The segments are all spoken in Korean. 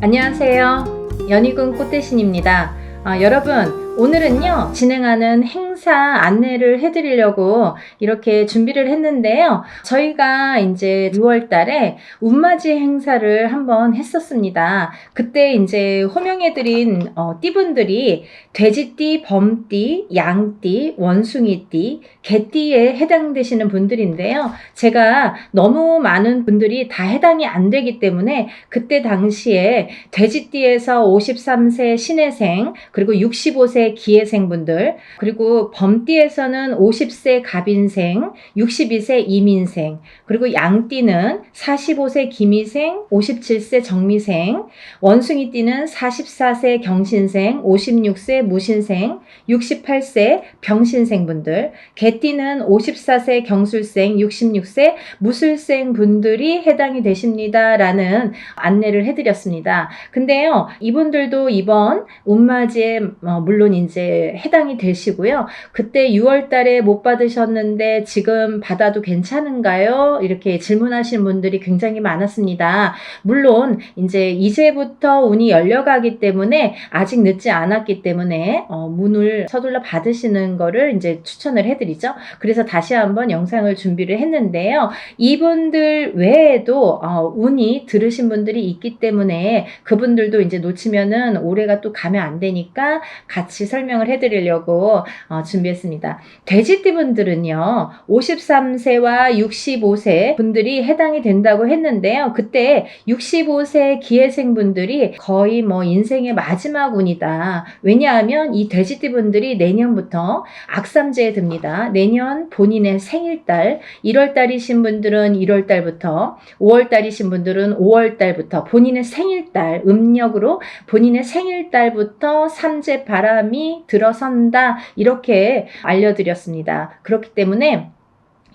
안녕하세요. 연희군 꽃대신입니다. 여러분, 오늘은요, 진행하는 행사 안내를 해드리려고 이렇게 준비를 했는데요. 저희가 이제 6월 달에 운맞이 행사를 한번 했었습니다. 그때 이제 호명해드린 띠분들이 돼지띠, 범띠, 양띠, 원숭이띠, 개띠에 해당되시는 분들인데요. 제가 너무 많은 분들이 다 해당이 안 되기 때문에 그때 당시에 돼지띠에서 53세 신해생, 그리고 65세 기해생분들, 그리고 범띠에서는 50세 갑인생, 62세 이민생, 그리고 양띠는 45세 기미생, 57세 정미생, 원숭이띠는 44세 경신생, 56세 무신생, 68세 병신생분들, 개띠는 54세 경술생, 66세 무술생 분들이 해당이 되십니다 라는 안내를 해드렸습니다. 근데요, 이분들도 이번 운맞이에 물론 이제 해당이 되시고요. 그때 6월 달에 못 받으셨는데 지금 받아도 괜찮은가요? 이렇게 질문하신 분들이 굉장히 많았습니다. 물론 이제부터 운이 열려가기 때문에 아직 늦지 않았기 때문에 문을 서둘러 받으시는 거를 이제 추천을 해드리죠. 그래서 다시 한번 영상을 준비를 했는데요. 이분들 외에도 운이 들으신 분들이 있기 때문에 그분들도 이제 놓치면은 올해가 또 가면 안 되니까 같이 설명을 해드리려고 준비했습니다. 돼지띠 분들은요, 53세와 65세 분들이 해당이 된다고 했는데요. 그때 65세 기해생 분들이 거의 인생의 마지막 운이다. 왜냐하면 이 돼지띠 분들이 내년부터 악삼제에 듭니다. 내년 본인의 생일달, 1월달이신 분들은 1월달부터, 5월달이신 분들은 5월달부터 본인의 생일달, 음력으로 본인의 생일달부터 삼재 바람이 들어선다, 이렇게 알려드렸습니다. 그렇기 때문에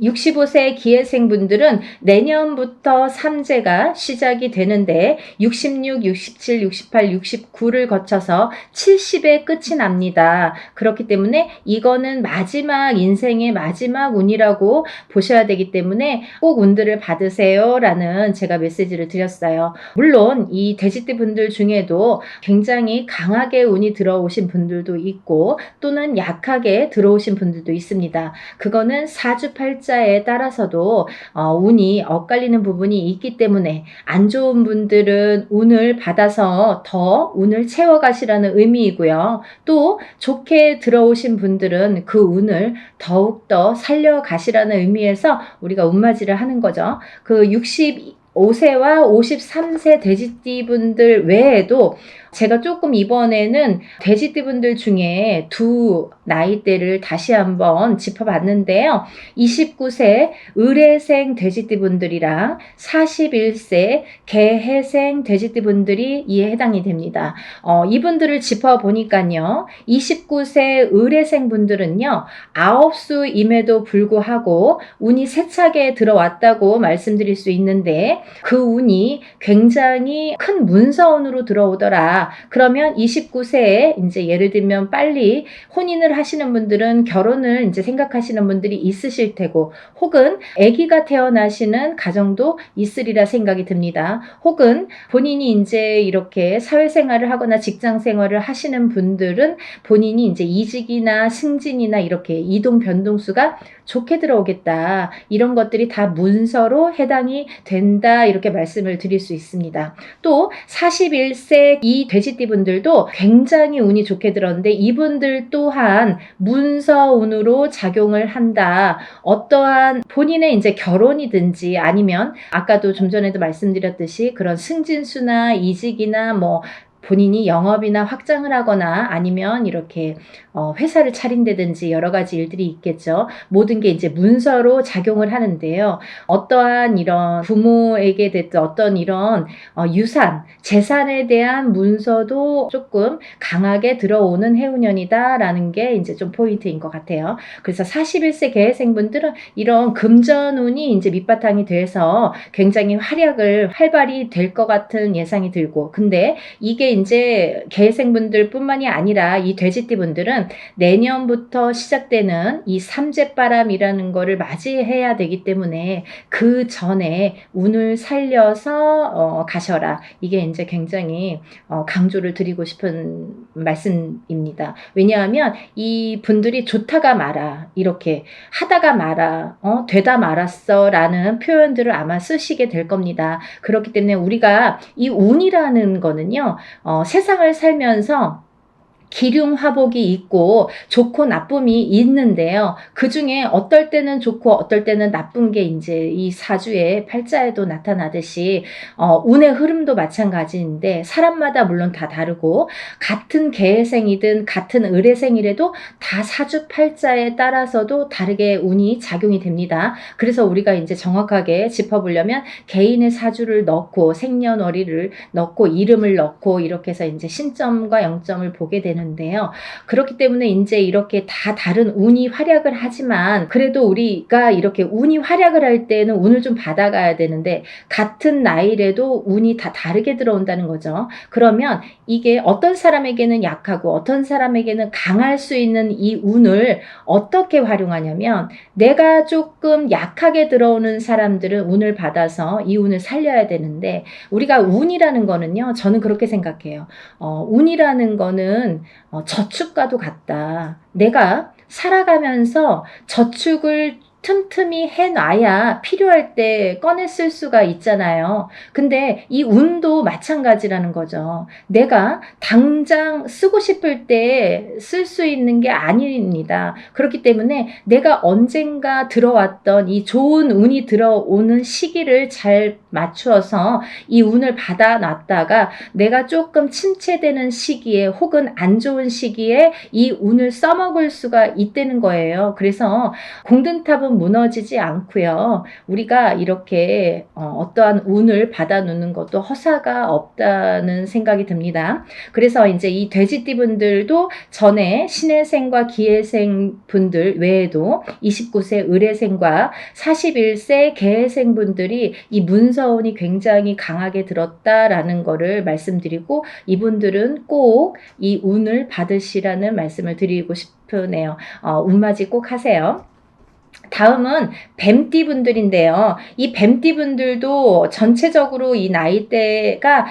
65세 기해생분들은 내년부터 삼재가 시작이 되는데 66, 67, 68, 69를 거쳐서 70에 끝이 납니다. 그렇기 때문에 이거는 마지막 인생의 마지막 운이라고 보셔야 되기 때문에 꼭 운들을 받으세요 라는 제가 메시지를 드렸어요. 물론 이 돼지띠 분들 중에도 굉장히 강하게 운이 들어오신 분들도 있고 또는 약하게 들어오신 분들도 있습니다. 그거는 사주팔자 에 따라서도 운이 엇갈리는 부분이 있기 때문에 안 좋은 분들은 운을 받아서 더 운을 채워가시라는 의미이고요. 또 좋게 들어오신 분들은 그 운을 더욱더 살려가시라는 의미에서 우리가 운맞이를 하는 거죠. 그 65세와 53세 돼지띠 분들 외에도 제가 조금 이번에는 돼지띠 분들 중에 두 나이대를 다시 한번 짚어봤는데요. 29세 을해생 돼지띠 분들이랑 41세 개해생 돼지띠 분들이 이에 해당이 됩니다. 이분들을 짚어보니까요. 29세 을해생 분들은요. 아홉수임에도 불구하고 운이 세차게 들어왔다고 말씀드릴 수 있는데 그 운이 굉장히 큰 문서운으로 들어오더라. 그러면 29세에 이제 예를 들면 빨리 혼인을 하시는 분들은 결혼을 이제 생각하시는 분들이 있으실 테고, 혹은 아기가 태어나시는 가정도 있으리라 생각이 듭니다. 혹은 본인이 이제 이렇게 사회생활을 하거나 직장생활을 하시는 분들은 본인이 이제 이직이나 승진이나 이렇게 이동 변동수가 좋게 들어오겠다. 이런 것들이 다 문서로 해당이 된다. 이렇게 말씀을 드릴 수 있습니다. 또 41세 이 돼지띠 분들도 굉장히 운이 좋게 들었는데 이분들 또한 문서운으로 작용을 한다. 어떠한 본인의 이제 결혼이든지 아니면 아까도 좀 전에도 말씀드렸듯이 그런 승진수나 이직이나 본인이 영업이나 확장을 하거나 아니면 이렇게 회사를 차린다든지 여러 가지 일들이 있겠죠. 모든 게 이제 문서로 작용을 하는데요. 어떠한 이런 부모에게 됐든 어떤 이런 유산, 재산에 대한 문서도 조금 강하게 들어오는 해운년이다라는 게 이제 좀 포인트인 것 같아요. 그래서 41세 개해생분들은 이런 금전운이 이제 밑바탕이 돼서 굉장히 활발히 될 것 같은 예상이 들고, 근데 이게 이게 이제 개생분들뿐만이 아니라 이 돼지띠분들은 내년부터 시작되는 이 삼재바람이라는 거를 맞이해야 되기 때문에 그 전에 운을 살려서 가셔라. 이게 이제 굉장히 강조를 드리고 싶은 말씀입니다. 왜냐하면 이 분들이 좋다가 말아, 이렇게 하다가 말아, 되다 말았어 라는 표현들을 아마 쓰시게 될 겁니다. 그렇기 때문에 우리가 이 운이라는 거는요, 세상을 살면서 기륭화복이 있고 좋고 나쁨이 있는데요. 그 중에 어떨 때는 좋고 어떨 때는 나쁜 게 이제 이 사주의 팔자에도 나타나듯이 운의 흐름도 마찬가지인데 사람마다 물론 다 다르고 같은 개생이든 같은 을해생이라도 다 사주 팔자에 따라서도 다르게 운이 작용이 됩니다. 그래서 우리가 이제 정확하게 짚어보려면 개인의 사주를 넣고 생년월일을 넣고 이름을 넣고 이렇게 해서 이제 신점과 영점을 보게 되는 데요. 그렇기 때문에 이제 이렇게 다 다른 운이 활약을 하지만 그래도 우리가 이렇게 운이 활약을 할 때는 운을 좀 받아가야 되는데 같은 나이라도 운이 다 다르게 들어온다는 거죠. 그러면 이게 어떤 사람에게는 약하고 어떤 사람에게는 강할 수 있는 이 운을 어떻게 활용하냐면 내가 조금 약하게 들어오는 사람들은 운을 받아서 이 운을 살려야 되는데 우리가 운이라는 거는요. 저는 그렇게 생각해요. 운이라는 거는 저축과도 같다. 내가 살아가면서 저축을 틈틈이 해놔야 필요할 때 꺼내 쓸 수가 있잖아요. 근데 이 운도 마찬가지라는 거죠. 내가 당장 쓰고 싶을 때 쓸 수 있는 게 아닙니다. 그렇기 때문에 내가 언젠가 들어왔던 이 좋은 운이 들어오는 시기를 잘 맞추어서 이 운을 받아놨다가 내가 조금 침체되는 시기에 혹은 안 좋은 시기에 이 운을 써먹을 수가 있다는 거예요. 그래서 공든탑은 무너지지 않고요. 우리가 이렇게 어떠한 운을 받아놓는 것도 허사가 없다는 생각이 듭니다. 그래서 이제 이 돼지띠분들도 전에 신해생과 기해생 분들 외에도 29세 을해생과 41세 개해생 분들이 이 문서운이 굉장히 강하게 들었다라는 거를 말씀드리고 이분들은 꼭 이 운을 받으시라는 말씀을 드리고 싶으네요. 운맞이 꼭 하세요. 다음은 뱀띠 분들인데요. 이 뱀띠 분들도 전체적으로 이 나이대가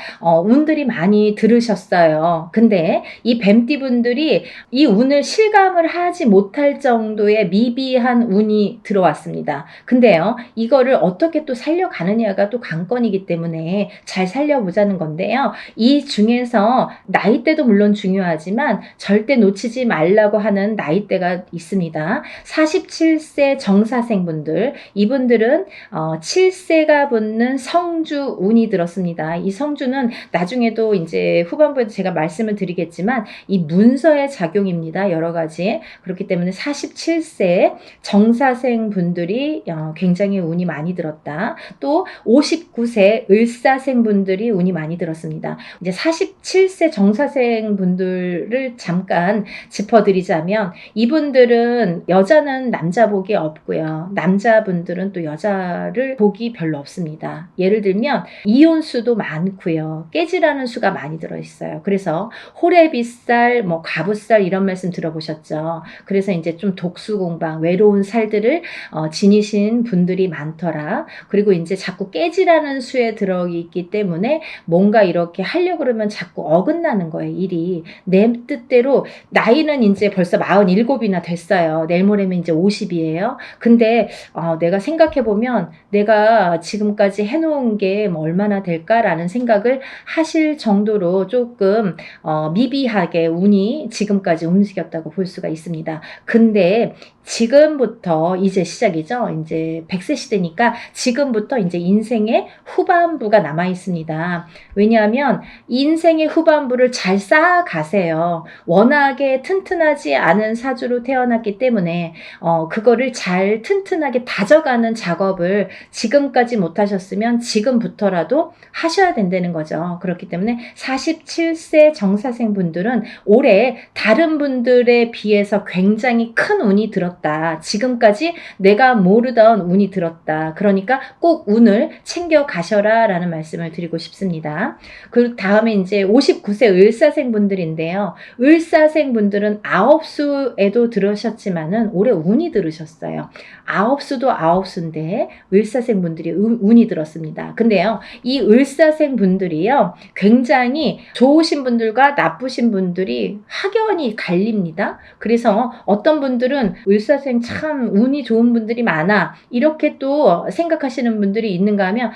운들이 많이 들으셨어요. 근데 이 뱀띠 분들이 이 운을 실감을 하지 못할 정도의 미비한 운이 들어왔습니다. 근데요, 이거를 어떻게 또 살려가느냐가 또 관건이기 때문에 잘 살려보자는 건데요. 이 중에서 나이대도 물론 중요하지만 절대 놓치지 말라고 하는 나이대가 있습니다. 47세 정사생분들, 이분들은 7세가 붙는 성주 운이 들었습니다. 이 성주는 나중에도 이제 후반부에도 제가 말씀을 드리겠지만 이 문서의 작용입니다. 여러 가지. 그렇기 때문에 47세 정사생 분들이 굉장히 운이 많이 들었다. 또 59세 을사생 분들이 운이 많이 들었습니다. 이제 47세 정사생 분들을 잠깐 짚어드리자면 이분들은 여자는 남자 복이 없고요. 남자분들은 또 여자를 복이 별로 없습니다. 예를 들면 이혼수도 많고요. 깨지라는 수가 많이 들어있어요. 그래서 호래비살, 과부살 이런 말씀 들어보셨죠. 그래서 이제 좀 독수공방, 외로운 살들을 지니신 분들이 많더라. 그리고 이제 자꾸 깨지라는 수에 들어있기 때문에 뭔가 이렇게 하려고 그러면 자꾸 어긋나는 거예요. 일이. 내 뜻대로 나이는 이제 벌써 47이나 됐어요. 내일 모레면 이제 50이에요. 근데 내가 생각해보면 내가 지금까지 해놓은 게 뭐 얼마나 될까라는 생각을 하실 정도로 조금 미비하게 운이 지금까지 움직였다고 볼 수가 있습니다. 근데 지금부터 이제 시작이죠. 이제 100세 시대니까 지금부터 이제 인생의 후반부가 남아 있습니다. 왜냐하면 인생의 후반부를 잘 쌓아가세요. 워낙에 튼튼하지 않은 사주로 태어났기 때문에 그거를 잘 잘 튼튼하게 다져가는 작업을 지금까지 못하셨으면 지금부터라도 하셔야 된다는 거죠. 그렇기 때문에 47세 정사생 분들은 올해 다른 분들에 비해서 굉장히 큰 운이 들었다. 지금까지 내가 모르던 운이 들었다. 그러니까 꼭 운을 챙겨 가셔라 라는 말씀을 드리고 싶습니다. 그 다음에 이제 59세 을사생 분들인데요. 을사생 분들은 아홉수에도 들으셨지만은 올해 운이 들으셨어요. 아홉수도 아홉수인데 을사생 분들이 운이 들었습니다. 근데요, 이 을사생 분들이요, 굉장히 좋으신 분들과 나쁘신 분들이 확연히 갈립니다. 그래서 어떤 분들은 을사생 참 운이 좋은 분들이 많아 이렇게 또 생각하시는 분들이 있는가 하면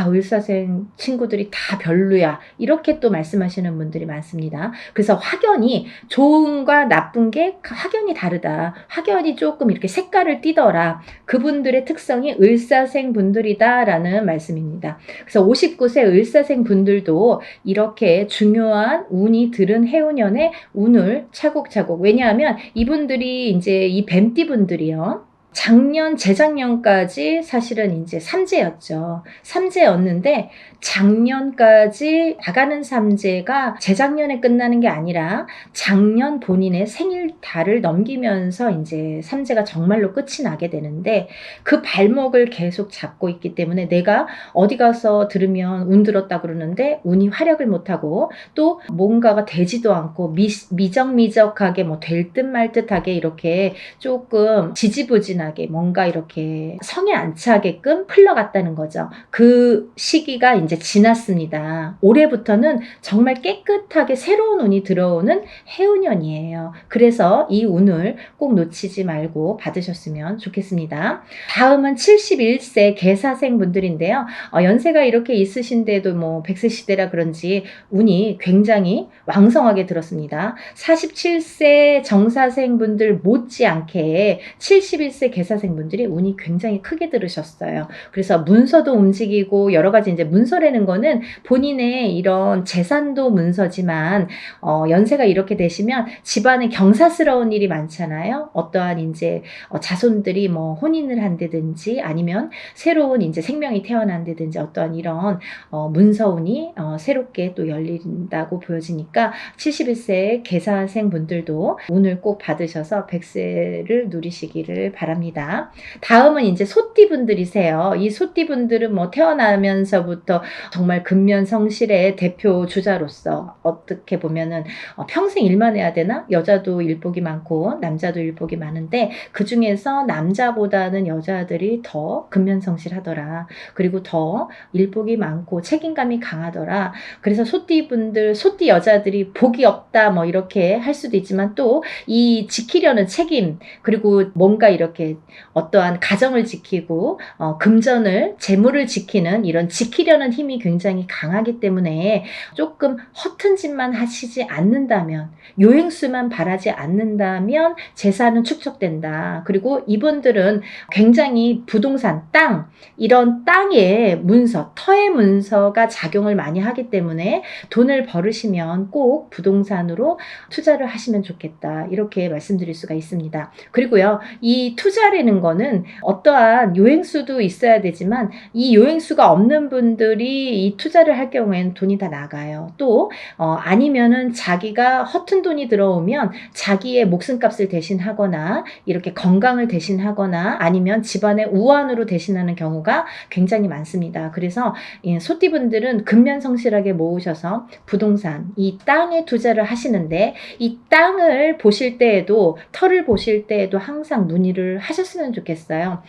을사생 친구들이 다 별로야 이렇게 또 말씀하시는 분들이 많습니다. 그래서 확연히 좋은과 나쁜 게 확연히 다르다. 확연히 조금 이렇게 색깔을 띠더라. 그분들의 특성이 을사생 분들이다라는 말씀입니다. 그래서 59세 을사생 분들도 이렇게 중요한 운이 들은 해운년에 운을 차곡차곡, 왜냐하면 이분들이 이제 이 뱀띠 분들이요, 작년, 재작년까지 사실은 이제 삼재였죠. 삼재였는데 작년까지 나가는 삼재가 재작년에 끝나는 게 아니라 작년 본인의 생일달을 넘기면서 이제 삼재가 정말로 끝이 나게 되는데 그 발목을 계속 잡고 있기 때문에 내가 어디 가서 들으면 운 들었다 그러는데 운이 활약을 못하고 또 뭔가가 되지도 않고 미적미적하게 뭐 될 듯 말 듯하게 이렇게 조금 지지부진하게 뭔가 이렇게 성에 안 차게끔 흘러갔다는 거죠. 그 시기가 이제 지났습니다. 올해부터는 정말 깨끗하게 새로운 운이 들어오는 해운년이에요. 그래서 이 운을 꼭 놓치지 말고 받으셨으면 좋겠습니다. 다음은 71세 개사생 분들인데요. 연세가 이렇게 있으신데도 뭐 100세 시대라 그런지 운이 굉장히 왕성하게 들었습니다. 47세 정사생 분들 못지않게 71세 개사생 분들이 운이 굉장히 크게 들으셨어요. 그래서 문서도 움직이고 여러 가지 이제 문서라는 거는 본인의 이런 재산도 문서지만 연세가 이렇게 되시면 집안에 경사스러운 일이 많잖아요. 어떠한 이제 자손들이 뭐 혼인을 한다든지 아니면 새로운 이제 생명이 태어난다든지 어떠한 이런 문서운이 새롭게 또 열린다고 보여지니까 71세 개사생 분들도 운을 꼭 받으셔서 100세를 누리시기를 바랍니다. 다음은 이제 소띠 분들이세요. 이 소띠 분들은 뭐 태어나면서부터 정말 근면성실의 대표 주자로서 어떻게 보면은 평생 일만 해야 되나? 여자도 일복이 많고 남자도 일복이 많은데 그 중에서 남자보다는 여자들이 더 근면성실하더라. 그리고 더 일복이 많고 책임감이 강하더라. 그래서 소띠 분들, 소띠 여자들이 복이 없다 뭐 이렇게 할 수도 있지만 또 이 지키려는 책임, 그리고 뭔가 이렇게 어떠한 가정을 지키고 금전을, 재물을 지키는 이런 지키려는 힘이 굉장히 강하기 때문에 조금 허튼 짓만 하시지 않는다면, 요행수만 바라지 않는다면 재산은 축적된다. 그리고 이분들은 굉장히 부동산, 땅, 이런 땅의 문서, 터의 문서가 작용을 많이 하기 때문에 돈을 벌으시면 꼭 부동산으로 투자를 하시면 좋겠다. 이렇게 말씀드릴 수가 있습니다. 그리고요, 이 투자라는 거는 어떠한 요행수도 있어야 되지만 이 요행수가 없는 분들이 이 투자를 할 경우에는 돈이 다 나가요. 또 아니면은 자기가 허튼 돈이 들어오면 자기의 목숨값을 대신하거나 이렇게 건강을 대신하거나 아니면 집안의 우환으로 대신하는 경우가 굉장히 많습니다. 그래서 소띠분들은 근면성실하게 모으셔서 부동산, 이 땅에 투자를 하시는데 이 땅을 보실 때에도, 터를 보실 때에도 항상 문의를 하셨으면 좋겠어요.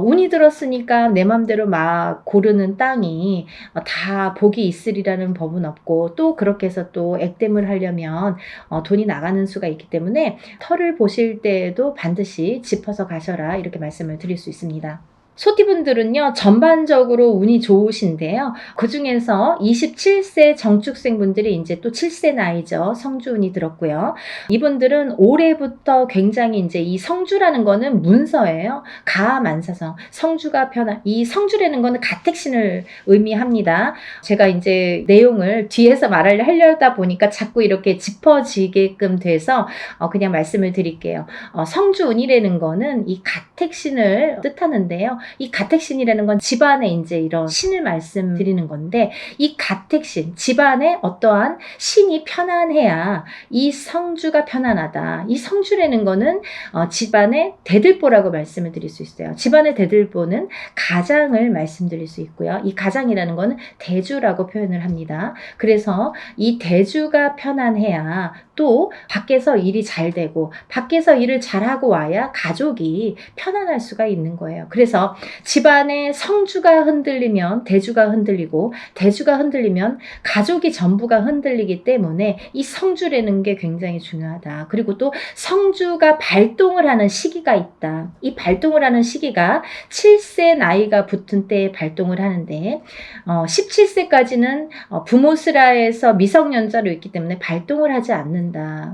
운이 들었으니까 내 맘대로 막 고르는 땅이 다 복이 있으리라는 법은 없고, 또 그렇게 해서 또 액땜을 하려면 돈이 나가는 수가 있기 때문에 터를 보실 때에도 반드시 짚어서 가셔라, 이렇게 말씀을 드릴 수 있습니다. 소띠분들은요, 전반적으로 운이 좋으신데요. 그 중에서 27세 정축생분들이 이제 또 7세 나이죠. 성주운이 들었고요. 이분들은 올해부터 굉장히 이제 이 성주라는 거는 문서예요. 가만사성. 성주가 편한, 이 성주라는 거는 가택신을 의미합니다. 제가 이제 내용을 뒤에서 하려다 보니까 자꾸 이렇게 짚어지게끔 돼서 그냥 말씀을 드릴게요. 성주운이라는 거는 이 가택신을 뜻하는데요. 이 가택신이라는 건 집안에 이제 이런 신을 말씀드리는 건데, 이 가택신, 집안에 어떠한 신이 편안해야 이 성주가 편안하다. 이 성주라는 거는 집안의 대들보라고 말씀을 드릴 수 있어요. 집안의 대들보는 가장을 말씀드릴 수 있고요. 이 가장이라는 거는 대주라고 표현을 합니다. 그래서 이 대주가 편안해야 또 밖에서 일이 잘 되고, 밖에서 일을 잘하고 와야 가족이 편안할 수가 있는 거예요. 그래서 집안의 성주가 흔들리면 대주가 흔들리고, 대주가 흔들리면 가족이 전부가 흔들리기 때문에 이 성주라는 게 굉장히 중요하다. 그리고 또 성주가 발동을 하는 시기가 있다. 이 발동을 하는 시기가 7세 나이가 붙은 때에 발동을 하는데, 17세까지는 부모스라에서 미성년자로 있기 때문에 발동을 하지 않는다.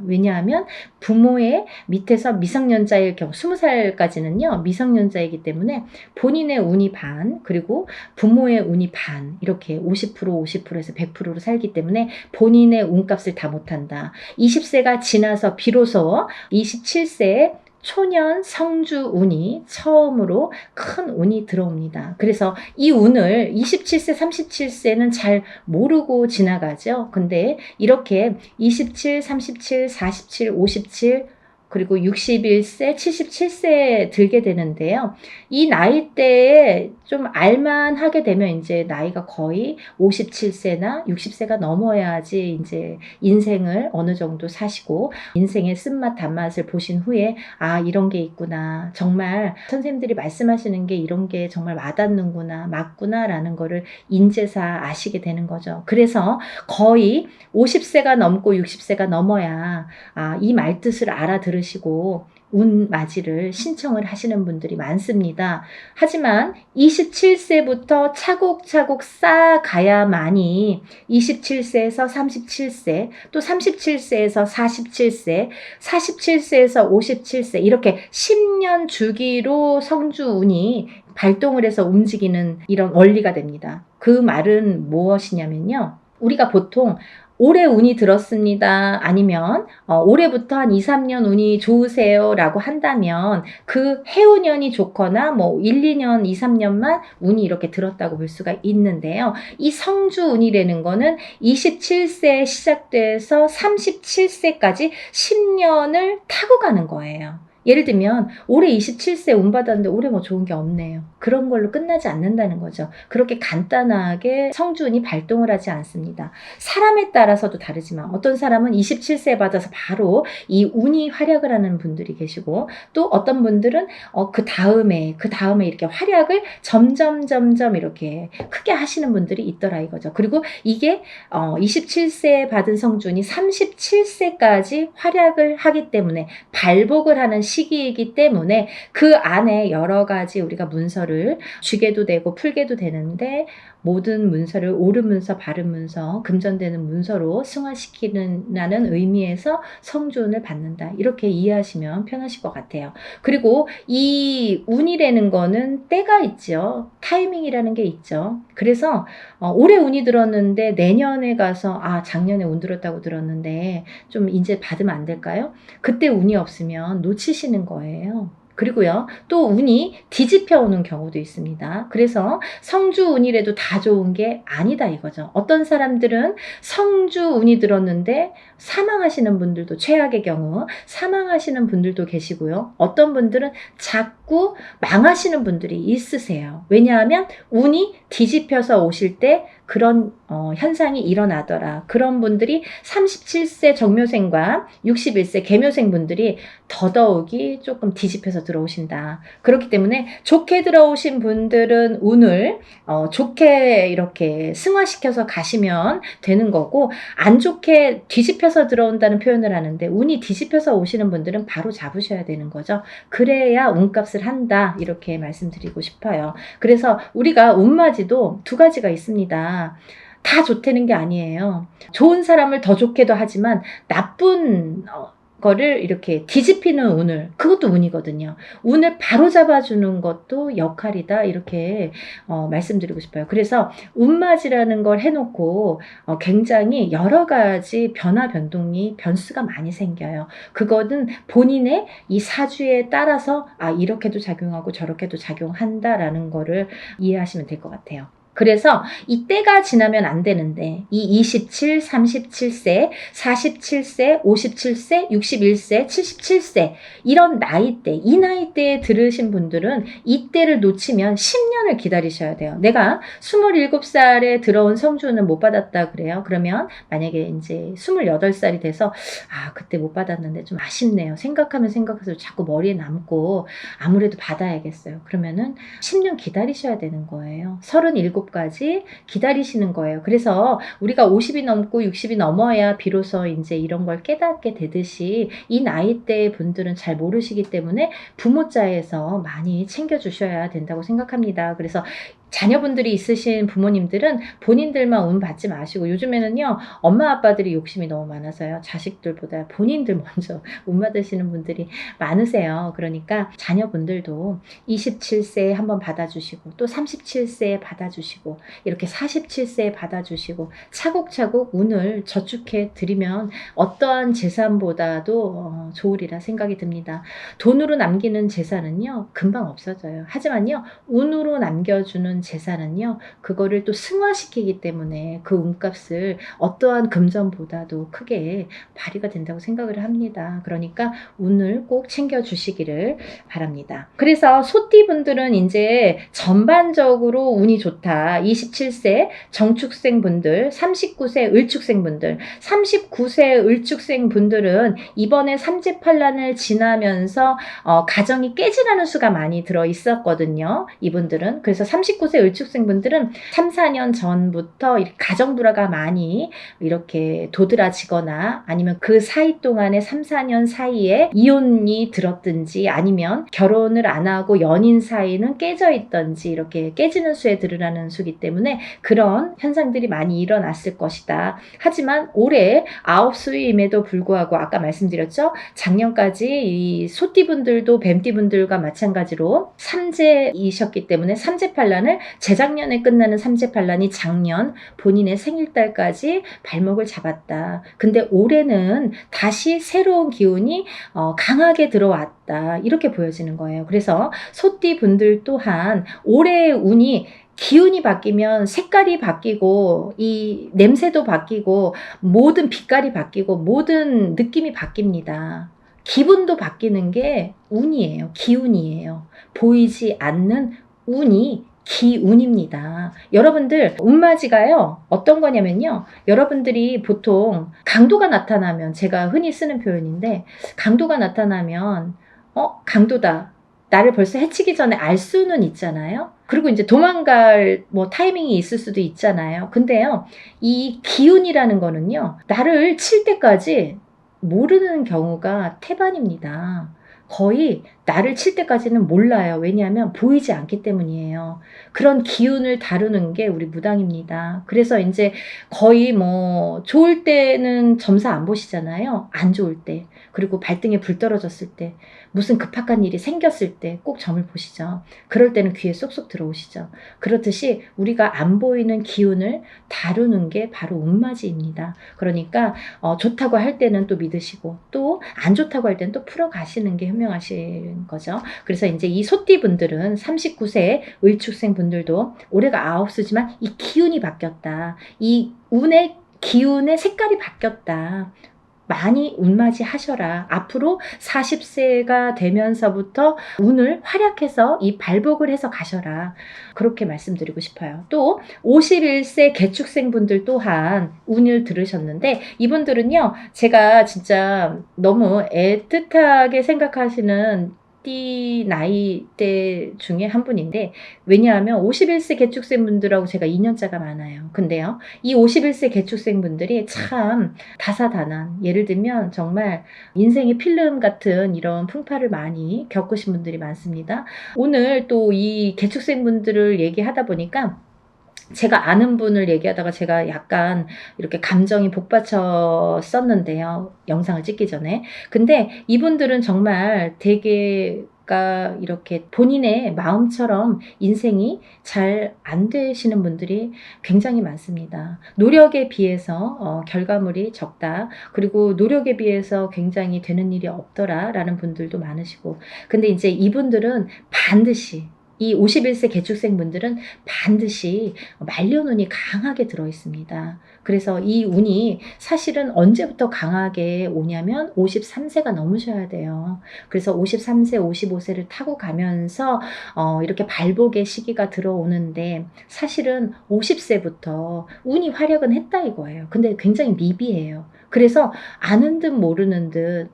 왜냐하면 부모의 밑에서 미성년자일 경우 20살까지는요 미성년자이기 때문에 본인의 운이 반, 그리고 부모의 운이 반, 이렇게 50% 50%에서 100%로 살기 때문에 본인의 운값을 다 못한다. 20세가 지나서 비로소 27세에 초년 성주 운이 처음으로 큰 운이 들어옵니다. 그래서 이 운을 27세, 37세는 잘 모르고 지나가죠. 근데 이렇게 27, 37, 47, 57, 그리고 61세, 77세에 들게 되는데요. 이 나이대에 좀 알만하게 되면 이제 나이가 거의 57세나 60세가 넘어야지 이제 인생을 어느 정도 사시고, 인생의 쓴맛 단맛을 보신 후에 아, 이런 게 있구나. 정말 선생님들이 말씀하시는 게 이런 게 정말 와닿는구나, 맞구나라는 거를 인제사 아시게 되는 거죠. 그래서 거의 50세가 넘고 60세가 넘어야 이 말뜻을 알아들으시고 운맞이를 신청을 하시는 분들이 많습니다. 하지만 27세부터 차곡차곡 쌓아가야만이 27세에서 37세, 또 37세에서 47세, 47세에서 57세, 이렇게 10년 주기로 성주운이 발동을 해서 움직이는 이런 원리가 됩니다. 그 말은 무엇이냐면요, 우리가 보통 올해 운이 들었습니다, 아니면 올해부터 한 2, 3년 운이 좋으세요 라고 한다면 그 해운년이 좋거나 뭐 1, 2년, 2, 3년만 운이 이렇게 들었다고 볼 수가 있는데요. 이 성주운이라는 거는 27세에 시작돼서 37세까지 10년을 타고 가는 거예요. 예를 들면 올해 27세 운 받았는데 올해 뭐 좋은 게 없네요. 그런 걸로 끝나지 않는다는 거죠. 그렇게 간단하게 성주운이 발동을 하지 않습니다. 사람에 따라서도 다르지만 어떤 사람은 27세 받아서 바로 이 운이 활약을 하는 분들이 계시고, 또 어떤 분들은 그 다음에 이렇게 활약을 점점 이렇게 크게 하시는 분들이 있더라 이거죠. 그리고 이게 27세에 받은 성주운이 37세까지 활약을 하기 때문에 발복을 하는 시기이기 때문에 그 안에 여러 가지 우리가 문서를 쥐게도 되고 풀게도 되는데, 모든 문서를 옳은 문서, 바른 문서, 금전되는 문서로 승화시키는 의미에서 성주운을 받는다. 이렇게 이해하시면 편하실 것 같아요. 그리고 이 운이라는 거는 때가 있죠. 타이밍이라는 게 있죠. 그래서 올해 운이 들었는데 내년에 가서 작년에 운 들었다고 들었는데 좀 이제 받으면 안 될까요? 그때 운이 없으면 놓치시는 거예요. 그리고요, 또 운이 뒤집혀 오는 경우도 있습니다. 그래서 성주운이라도 다 좋은 게 아니다 이거죠. 어떤 사람들은 성주운이 들었는데 사망하시는 분들도, 최악의 경우 사망하시는 분들도 계시고요. 어떤 분들은 자꾸 망하시는 분들이 있으세요. 왜냐하면 운이 뒤집혀서 오실 때 그런 현상이 일어나더라. 그런 분들이 37세 정묘생과 61세 계묘생 분들이 더더욱이 조금 뒤집혀서 들어오신다. 그렇기 때문에 좋게 들어오신 분들은 운을 좋게 이렇게 승화시켜서 가시면 되는 거고, 안 좋게 뒤집혀서 들어온다는 표현을 하는데 운이 뒤집혀서 오시는 분들은 바로 잡으셔야 되는 거죠. 그래야 운값을 한다, 이렇게 말씀드리고 싶어요. 그래서 우리가 운맞이도 두 가지가 있습니다. 다 좋다는 게 아니에요. 좋은 사람을 더 좋게도 하지만 나쁜 거를 이렇게 뒤집히는 운을, 그것도 운이거든요. 운을 바로 잡아주는 것도 역할이다, 이렇게 말씀드리고 싶어요. 그래서 운맞이라는 걸 해놓고 굉장히 여러 가지 변화 변동이 변수가 많이 생겨요. 그거는 본인의 이 사주에 따라서 이렇게도 작용하고 저렇게도 작용한다라는 거를 이해하시면 될 것 같아요. 그래서 이 때가 지나면 안 되는데, 이 27, 37세, 47세, 57세, 61세, 77세 이런 나이대, 이 나이대에 들으신 분들은 이 때를 놓치면 10년을 기다리셔야 돼요. 내가 27살에 들어온 성주는 못 받았다 그래요. 그러면 만약에 이제 28살이 돼서 그때 못 받았는데 좀 아쉽네요. 생각하면 생각해서 자꾸 머리에 남고 아무래도 받아야겠어요. 그러면은 10년 기다리셔야 되는 거예요. 37까지 기다리시는 거예요. 그래서 우리가 50이 넘고 60이 넘어야 비로소 이제 이런 걸 깨닫게 되듯이, 이 나이대 분들은 잘 모르시기 때문에 부모자에서 많이 챙겨주셔야 된다고 생각합니다. 그래서 자녀분들이 있으신 부모님들은 본인들만 운 받지 마시고, 요즘에는요 엄마 아빠들이 욕심이 너무 많아서요 자식들보다 본인들 먼저 운 받으시는 분들이 많으세요. 그러니까 자녀분들도 27세에 한번 받아주시고, 또 37세에 받아주시고, 이렇게 47세에 받아주시고, 차곡차곡 운을 저축해 드리면 어떠한 재산보다도 좋으리라 생각이 듭니다. 돈으로 남기는 재산은요 금방 없어져요. 하지만요 운으로 남겨주는 재산은요, 그거를 또 승화시키기 때문에 그 운값을 어떠한 금전보다도 크게 발휘가 된다고 생각을 합니다. 그러니까 운을 꼭 챙겨주시기를 바랍니다. 그래서 소띠분들은 이제 전반적으로 운이 좋다. 27세 정축생 분들, 39세 을축생 분들, 39세 을축생 분들은 이번에 삼재팔란을 지나면서 가정이 깨지라는 수가 많이 들어 있었거든요. 이분들은. 그래서 39세 을축생 분들은 3, 4년 전부터 가정 불화가 많이 이렇게 도드라지거나, 아니면 그 사이 동안에 3, 4년 사이에 이혼이 들었든지, 아니면 결혼을 안 하고 연인 사이는 깨져 있던지, 이렇게 깨지는 수에 들으라는 수기 때문에 그런 현상들이 많이 일어났을 것이다. 하지만 올해 9수임에도 불구하고 아까 말씀드렸죠, 작년까지 이 소띠분들도 뱀띠분들과 마찬가지로 삼재이셨기 때문에 삼재팔란을, 재작년에 끝나는 삼재팔란이 작년 본인의 생일달까지 발목을 잡았다. 근데 올해는 다시 새로운 기운이 강하게 들어왔다, 이렇게 보여지는 거예요. 그래서 소띠 분들 또한 올해의 운이, 기운이 바뀌면 색깔이 바뀌고, 이 냄새도 바뀌고, 모든 빛깔이 바뀌고, 모든 느낌이 바뀝니다. 기분도 바뀌는 게 운이에요. 기운이에요. 보이지 않는 운이 기운입니다. 여러분들 운맞이가요 어떤 거냐면요, 여러분들이 보통 강도가 나타나면, 제가 흔히 쓰는 표현인데, 강도가 나타나면 강도다, 나를 벌써 해치기 전에 알 수는 있잖아요. 그리고 이제 도망갈 타이밍이 있을 수도 있잖아요. 근데요, 이 기운이라는 거는요, 나를 칠 때까지 모르는 경우가 태반입니다. 거의 나를 칠 때까지는 몰라요. 왜냐하면 보이지 않기 때문이에요. 그런 기운을 다루는 게 우리 무당입니다. 그래서 이제 거의 좋을 때는 점사 안 보시잖아요. 안 좋을 때, 그리고 발등에 불 떨어졌을 때, 무슨 급박한 일이 생겼을 때 꼭 점을 보시죠. 그럴 때는 귀에 쏙쏙 들어오시죠. 그렇듯이 우리가 안 보이는 기운을 다루는 게 바로 운맞이입니다. 그러니까 좋다고 할 때는 또 믿으시고, 또 안 좋다고 할 때는 또 풀어가시는 게 현명하신 거죠. 그래서 이제 이 소띠분들은 39세 을축생 분들도 올해가 9수지만 이 기운이 바뀌었다. 이 운의 기운의 색깔이 바뀌었다. 많이 운맞이 하셔라. 앞으로 40세가 되면서부터 운을 활약해서 이 발복을 해서 가셔라. 그렇게 말씀드리고 싶어요. 또 51세 개축생분들 또한 운을 들으셨는데 이분들은요. 제가 진짜 너무 애틋하게 생각하시는 띠 나이대 중에 한 분인데 왜냐하면 51세 개축생분들하고 제가 2년차가 많아요. 근데요. 이 51세 개축생분들이 참 다사다난 예를 들면 정말 인생의 필름 같은 이런 풍파를 많이 겪으신 분들이 많습니다. 오늘 또 이 개축생분들을 얘기하다 보니까 제가 아는 분을 얘기하다가 제가 약간 이렇게 감정이 복받쳤었는데요. 영상을 찍기 전에. 근데 이분들은 정말 되게 이렇게 본인의 마음처럼 인생이 잘 안 되시는 분들이 굉장히 많습니다. 노력에 비해서 결과물이 적다. 그리고 노력에 비해서 굉장히 되는 일이 없더라라는 분들도 많으시고. 근데 이제 이분들은 반드시 이 51세 개축생 분들은 반드시 말년운이 강하게 들어 있습니다. 그래서 이 운이 사실은 언제부터 강하게 오냐면 53세가 넘으셔야 돼요. 그래서 53세, 55세를 타고 가면서 이렇게 발복의 시기가 들어오는데 사실은 50세부터 운이 활약은 했다 이거예요. 근데 굉장히 미비해요. 그래서 아는 듯 모르는 듯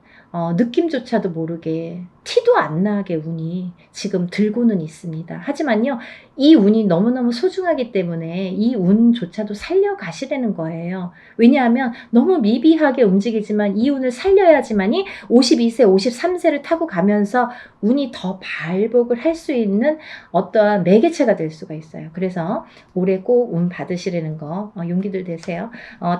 느낌조차도 모르게 티도 안 나게 운이 지금 들고는 있습니다. 하지만요, 이 운이 너무너무 소중하기 때문에 이 운조차도 살려가시라는 거예요. 왜냐하면 너무 미비하게 움직이지만 이 운을 살려야지만이 52세, 53세를 타고 가면서 운이 더 발복을 할 수 있는 어떠한 매개체가 될 수가 있어요. 그래서 올해 꼭 운 받으시라는 거 용기들 되세요.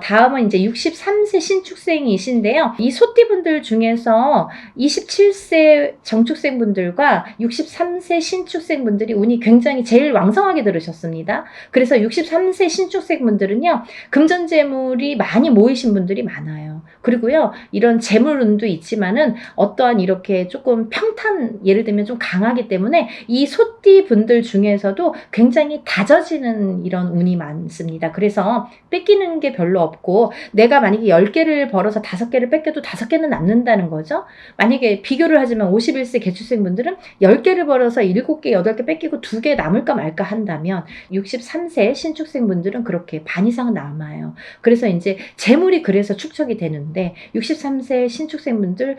다음은 이제 63세 신축생이신데요. 이 소띠분들 중에서 27세 정축생분들과 63세 신축생분들이 운이 굉장히 제일 왕성하게 들으셨습니다. 그래서 63세 신축생분들은요. 금전재물이 많이 모이신 분들이 많아요. 그리고요. 이런 재물운도 있지만은 어떠한 이렇게 조금 평탄 예를 들면 좀 강하기 때문에 이 소띠 분들 중에서도 굉장히 다져지는 이런 운이 많습니다. 그래서 뺏기는 게 별로 없고 내가 만약에 10개를 벌어서 5개를 뺏겨도 5개는 남는다는 거죠. 만약에 비교를 하지만 51세 개축생분들은 10개를 벌어서 7개, 8개 뺏기고 2개 남을까 말까 한다면 63세 신축생분들은 그렇게 반 이상은 남아요. 그래서 이제 재물이 그래서 축적이 되는데 63세 신축생분들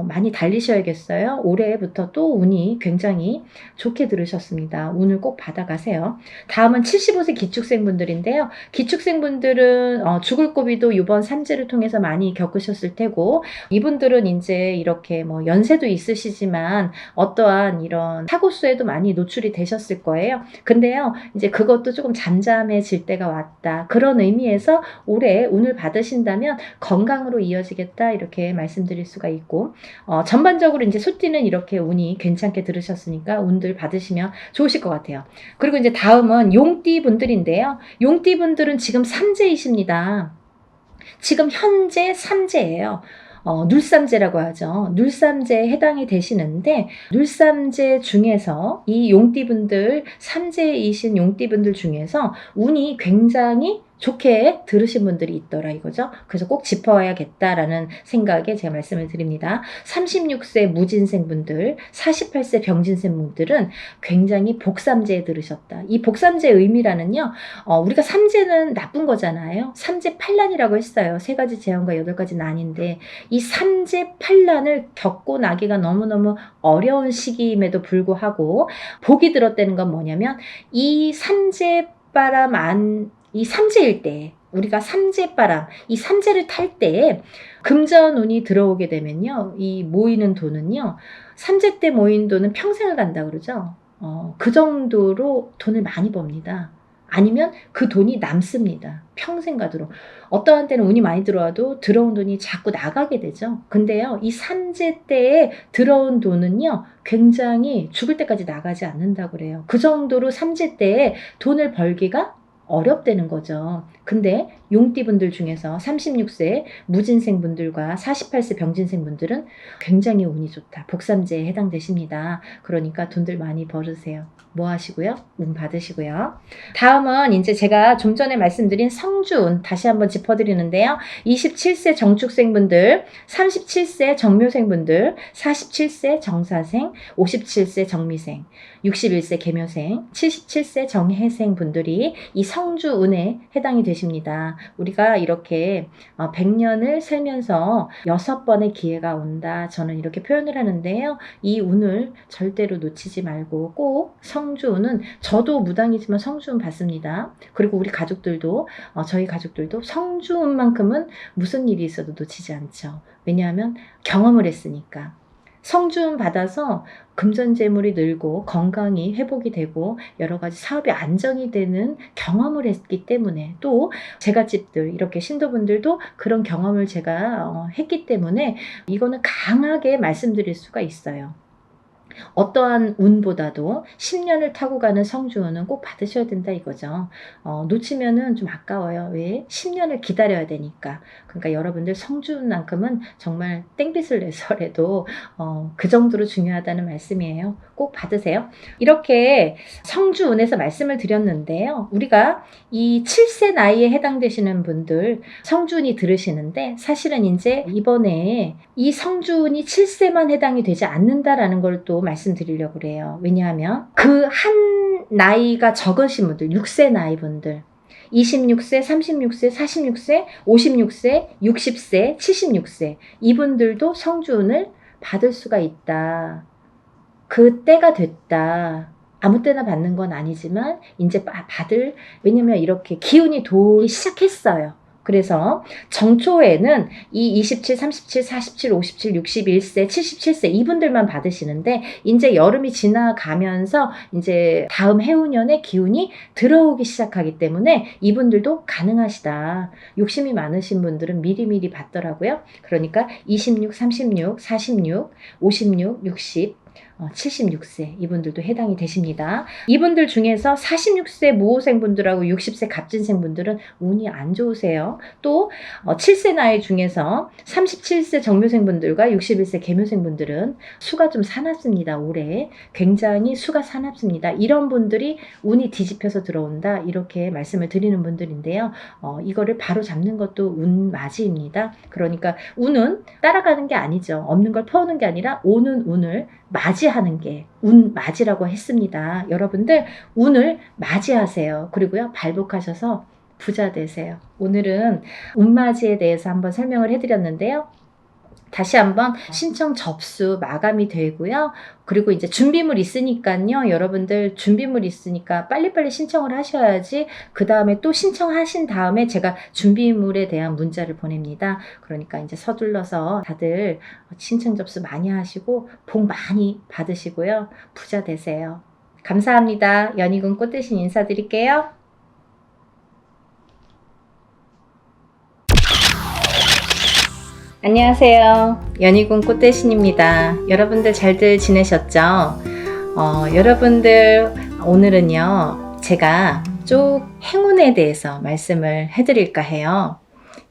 많이 달리셔야겠어요. 올해부터 또 운이 굉장히 좋게 들으셨습니다. 운을 꼭 받아가세요. 다음은 75세 기축생분들인데요. 기축생분들은 죽을 고비도 이번 삼재를 통해서 많이 겪으셨을 테고 이분들은 이제 이렇게 뭐 연세도 있으시지만 어떠한 이런 사고수에도 많이 노출이 되셨을 거예요. 근데요, 이제 그것도 조금 잠잠해질 때가 왔다. 그런 의미에서 올해 운을 받으신다면 건강으로 이어지겠다 이렇게 말씀드릴 수가 있고 전반적으로 이제 소띠는 이렇게 운이 괜찮게 들으셨으니까 운들 받으시면 좋으실 것 같아요. 그리고 이제 다음은 용띠 분들인데요. 용띠 분들은 지금 삼재이십니다. 지금 현재 삼재예요. 눌삼재라고 하죠. 눌삼재에 해당이 되시는데 눌삼재 중에서 이 용띠분들 삼재이신 용띠분들 중에서 운이 굉장히 좋게 들으신 분들이 있더라 이거죠. 그래서 꼭 짚어야겠다라는 생각에 제가 말씀을 드립니다. 36세 무진생분들, 48세 병진생분들은 굉장히 복삼재에 들으셨다. 이 복삼재의 의미라는요. 우리가 삼재는 나쁜 거잖아요. 삼재 팔란이라고 했어요. 3가지 재앙과 8가지 난인데 이 삼재 팔란을 겪고 나기가 너무너무 어려운 시기임에도 불구하고 복이 들었다는 건 뭐냐면 이 삼재바람 이 삼재일 때 우리가 삼재바람 이 삼재를 탈 때에 금전운이 들어오게 되면요. 이 모이는 돈은요. 삼재 때 모인 돈은 평생을 간다 그러죠. 그 정도로 돈을 많이 법니다. 아니면 그 돈이 남습니다. 평생 가도록. 어떠한 때는 운이 많이 들어와도 들어온 돈이 자꾸 나가게 되죠. 근데요. 이 삼재 때에 들어온 돈은요. 굉장히 죽을 때까지 나가지 않는다고 그래요. 그 정도로 삼재 때에 돈을 벌기가 어렵다는 거죠. 근데 용띠분들 중에서 36세 무진생분들과 48세 병진생분들은 굉장히 운이 좋다. 복삼재에 해당되십니다. 그러니까 돈들 많이 벌으세요. 뭐 하시고요? 운 받으시고요. 다음은 이제 제가 좀 전에 말씀드린 성주운 다시 한번 짚어드리는데요. 27세 정축생분들, 37세 정묘생분들, 47세 정사생, 57세 정미생, 61세 계묘생, 77세 정해생 분들이 이 성주운에 해당이 되십니다. 우리가 이렇게 100년을 살면서 6번의 기회가 온다. 저는 이렇게 표현을 하는데요. 이 운을 절대로 놓치지 말고 꼭 성주운은 저도 무당이지만 성주운 받습니다. 그리고 우리 가족들도 저희 가족들도 성주운만큼은 무슨 일이 있어도 놓치지 않죠. 왜냐하면 경험을 했으니까. 성주운 받아서 금전재물이 늘고 건강이 회복이 되고 여러 가지 사업이 안정이 되는 경험을 했기 때문에 또 제갓집들 이렇게 신도분들도 그런 경험을 제가 했기 때문에 이거는 강하게 말씀드릴 수가 있어요. 어떠한 운보다도 10년을 타고 가는 성주운은 꼭 받으셔야 된다 이거죠. 놓치면은 좀 아까워요. 왜? 10년을 기다려야 되니까. 그러니까 여러분들 성주운만큼은 정말 땡빛을 내서라도 그 정도로 중요하다는 말씀이에요. 꼭 받으세요. 이렇게 성주운에서 말씀을 드렸는데요. 우리가 이 7세 나이에 해당되시는 분들 성주운이 들으시는데 사실은 이제 이번에 이 성주운이 7세만 해당이 되지 않는다라는 걸 또 말씀드리려고 그래요. 왜냐하면 그 한 나이가 적으신 분들, 6세 나이 분들 26세, 36세, 46세, 56세, 60세, 76세 이분들도 성주운을 받을 수가 있다. 그 때가 됐다. 아무 때나 받는 건 아니지만 이제 받을, 왜냐면 이렇게 기운이 돌기 시작했어요. 그래서 정초에는 이 27, 37, 47, 57, 61세, 77세 이분들만 받으시는데 이제 여름이 지나가면서 이제 다음 해운년의 기운이 들어오기 시작하기 때문에 이분들도 가능하시다. 욕심이 많으신 분들은 미리미리 받더라고요. 그러니까 26, 36, 46, 56, 60 76세 이분들도 해당이 되십니다. 이분들 중에서 46세 무호생분들하고 60세 갑진생분들은 운이 안 좋으세요. 또 7세 나이 중에서 37세 정묘생분들과 61세 계묘생분들은 수가 좀 사납습니다. 올해 굉장히 수가 사납습니다. 이런 분들이 운이 뒤집혀서 들어온다 이렇게 말씀을 드리는 분들인데요. 이거를 바로 잡는 것도 운맞이입니다. 그러니까 운은 따라가는 게 아니죠. 없는 걸 퍼오는 게 아니라 오는 운을 맞이하는 게 운맞이라고 했습니다. 여러분들 운을 맞이하세요. 그리고요 발복하셔서 부자 되세요. 오늘은 운맞이에 대해서 한번 설명을 해드렸는데요. 다시 한번 신청 접수 마감이 되고요. 그리고 이제 준비물 있으니까요. 여러분들 준비물 있으니까 빨리빨리 신청을 하셔야지 그 다음에 또 신청하신 다음에 제가 준비물에 대한 문자를 보냅니다. 그러니까 이제 서둘러서 다들 신청 접수 많이 하시고 복 많이 받으시고요. 부자 되세요. 감사합니다. 연희군 꽃대신 인사드릴게요. 안녕하세요. 연희군 꽃대신입니다. 여러분들 잘들 지내셨죠? 여러분들 오늘은요 제가 쭉 행운에 대해서 말씀을 해드릴까 해요.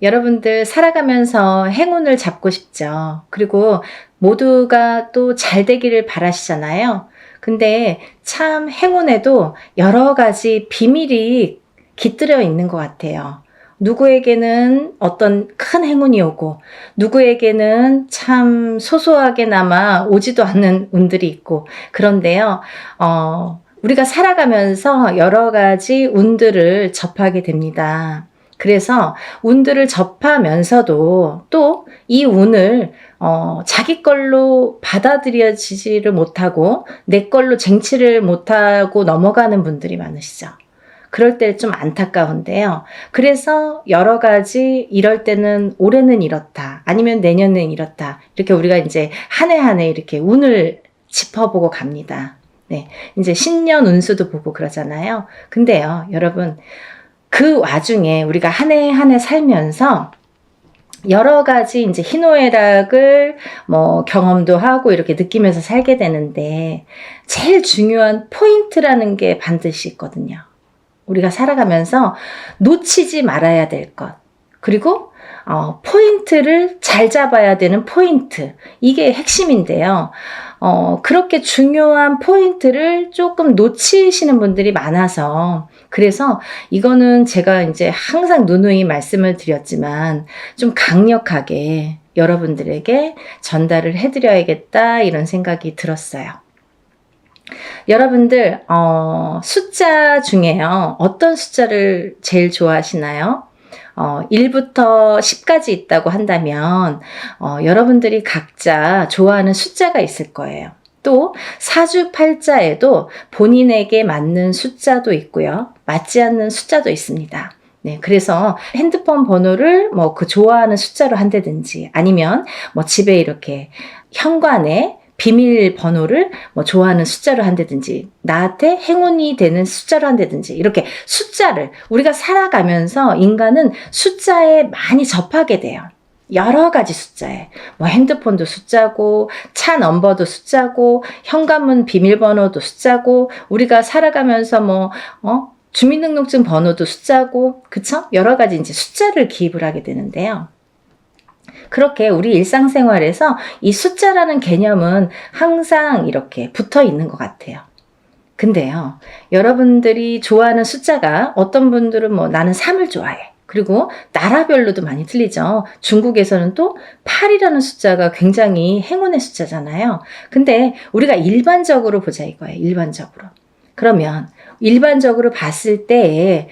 여러분들 살아가면서 행운을 잡고 싶죠. 그리고 모두가 또 잘 되기를 바라시잖아요. 근데 참 행운에도 여러 가지 비밀이 깃들여 있는 것 같아요. 누구에게는 어떤 큰 행운이 오고 누구에게는 참 소소하게나마 오지도 않는 운들이 있고 그런데요. 우리가 살아가면서 여러 가지 운들을 접하게 됩니다. 그래서 운들을 접하면서도 또 이 운을 자기 걸로 받아들여지지를 못하고 내 걸로 쟁취를 못하고 넘어가는 분들이 많으시죠. 그럴 때 좀 안타까운데요. 그래서 여러 가지 이럴 때는 올해는 이렇다. 아니면 내년은 이렇다. 이렇게 우리가 이제 한 해 한 해 이렇게 운을 짚어보고 갑니다. 네. 이제 신년 운수도 보고 그러잖아요. 근데요, 여러분, 그 와중에 우리가 한 해 한 해 살면서 여러 가지 이제 희노애락을 경험도 하고 이렇게 느끼면서 살게 되는데 제일 중요한 포인트라는 게 반드시 있거든요. 우리가 살아가면서 놓치지 말아야 될 것. 그리고 포인트를 잘 잡아야 되는 포인트. 이게 핵심인데요. 그렇게 중요한 포인트를 조금 놓치시는 분들이 많아서, 그래서 이거는 제가 이제 항상 누누이 말씀을 드렸지만 좀 강력하게 여러분들에게 전달을 해드려야겠다 이런 생각이 들었어요. 여러분들 숫자 중에요. 어떤 숫자를 제일 좋아하시나요? 1부터 10까지 있다고 한다면 여러분들이 각자 좋아하는 숫자가 있을 거예요. 또 사주팔자에도 본인에게 맞는 숫자도 있고요. 맞지 않는 숫자도 있습니다. 네, 그래서 핸드폰 번호를 뭐 그 좋아하는 숫자로 한다든지 아니면 뭐 집에 이렇게 현관에 비밀번호를 뭐 좋아하는 숫자로 한다든지 나한테 행운이 되는 숫자로 한다든지 이렇게 숫자를 우리가 살아가면서 인간은 숫자에 많이 접하게 돼요. 여러 가지 숫자에 뭐 핸드폰도 숫자고 차 넘버도 숫자고 현관문 비밀번호도 숫자고 우리가 살아가면서 뭐 주민등록증 번호도 숫자고 그쵸? 여러 가지 이제 숫자를 기입을 하게 되는데요. 그렇게 우리 일상생활에서 이 숫자라는 개념은 항상 이렇게 붙어 있는 것 같아요. 근데요, 여러분들이 좋아하는 숫자가 어떤 분들은 뭐 나는 3을 좋아해. 그리고 나라별로도 많이 틀리죠. 중국에서는 또 8이라는 숫자가 굉장히 행운의 숫자잖아요. 근데 우리가 일반적으로 보자 이거예요. 일반적으로. 그러면 일반적으로 봤을 때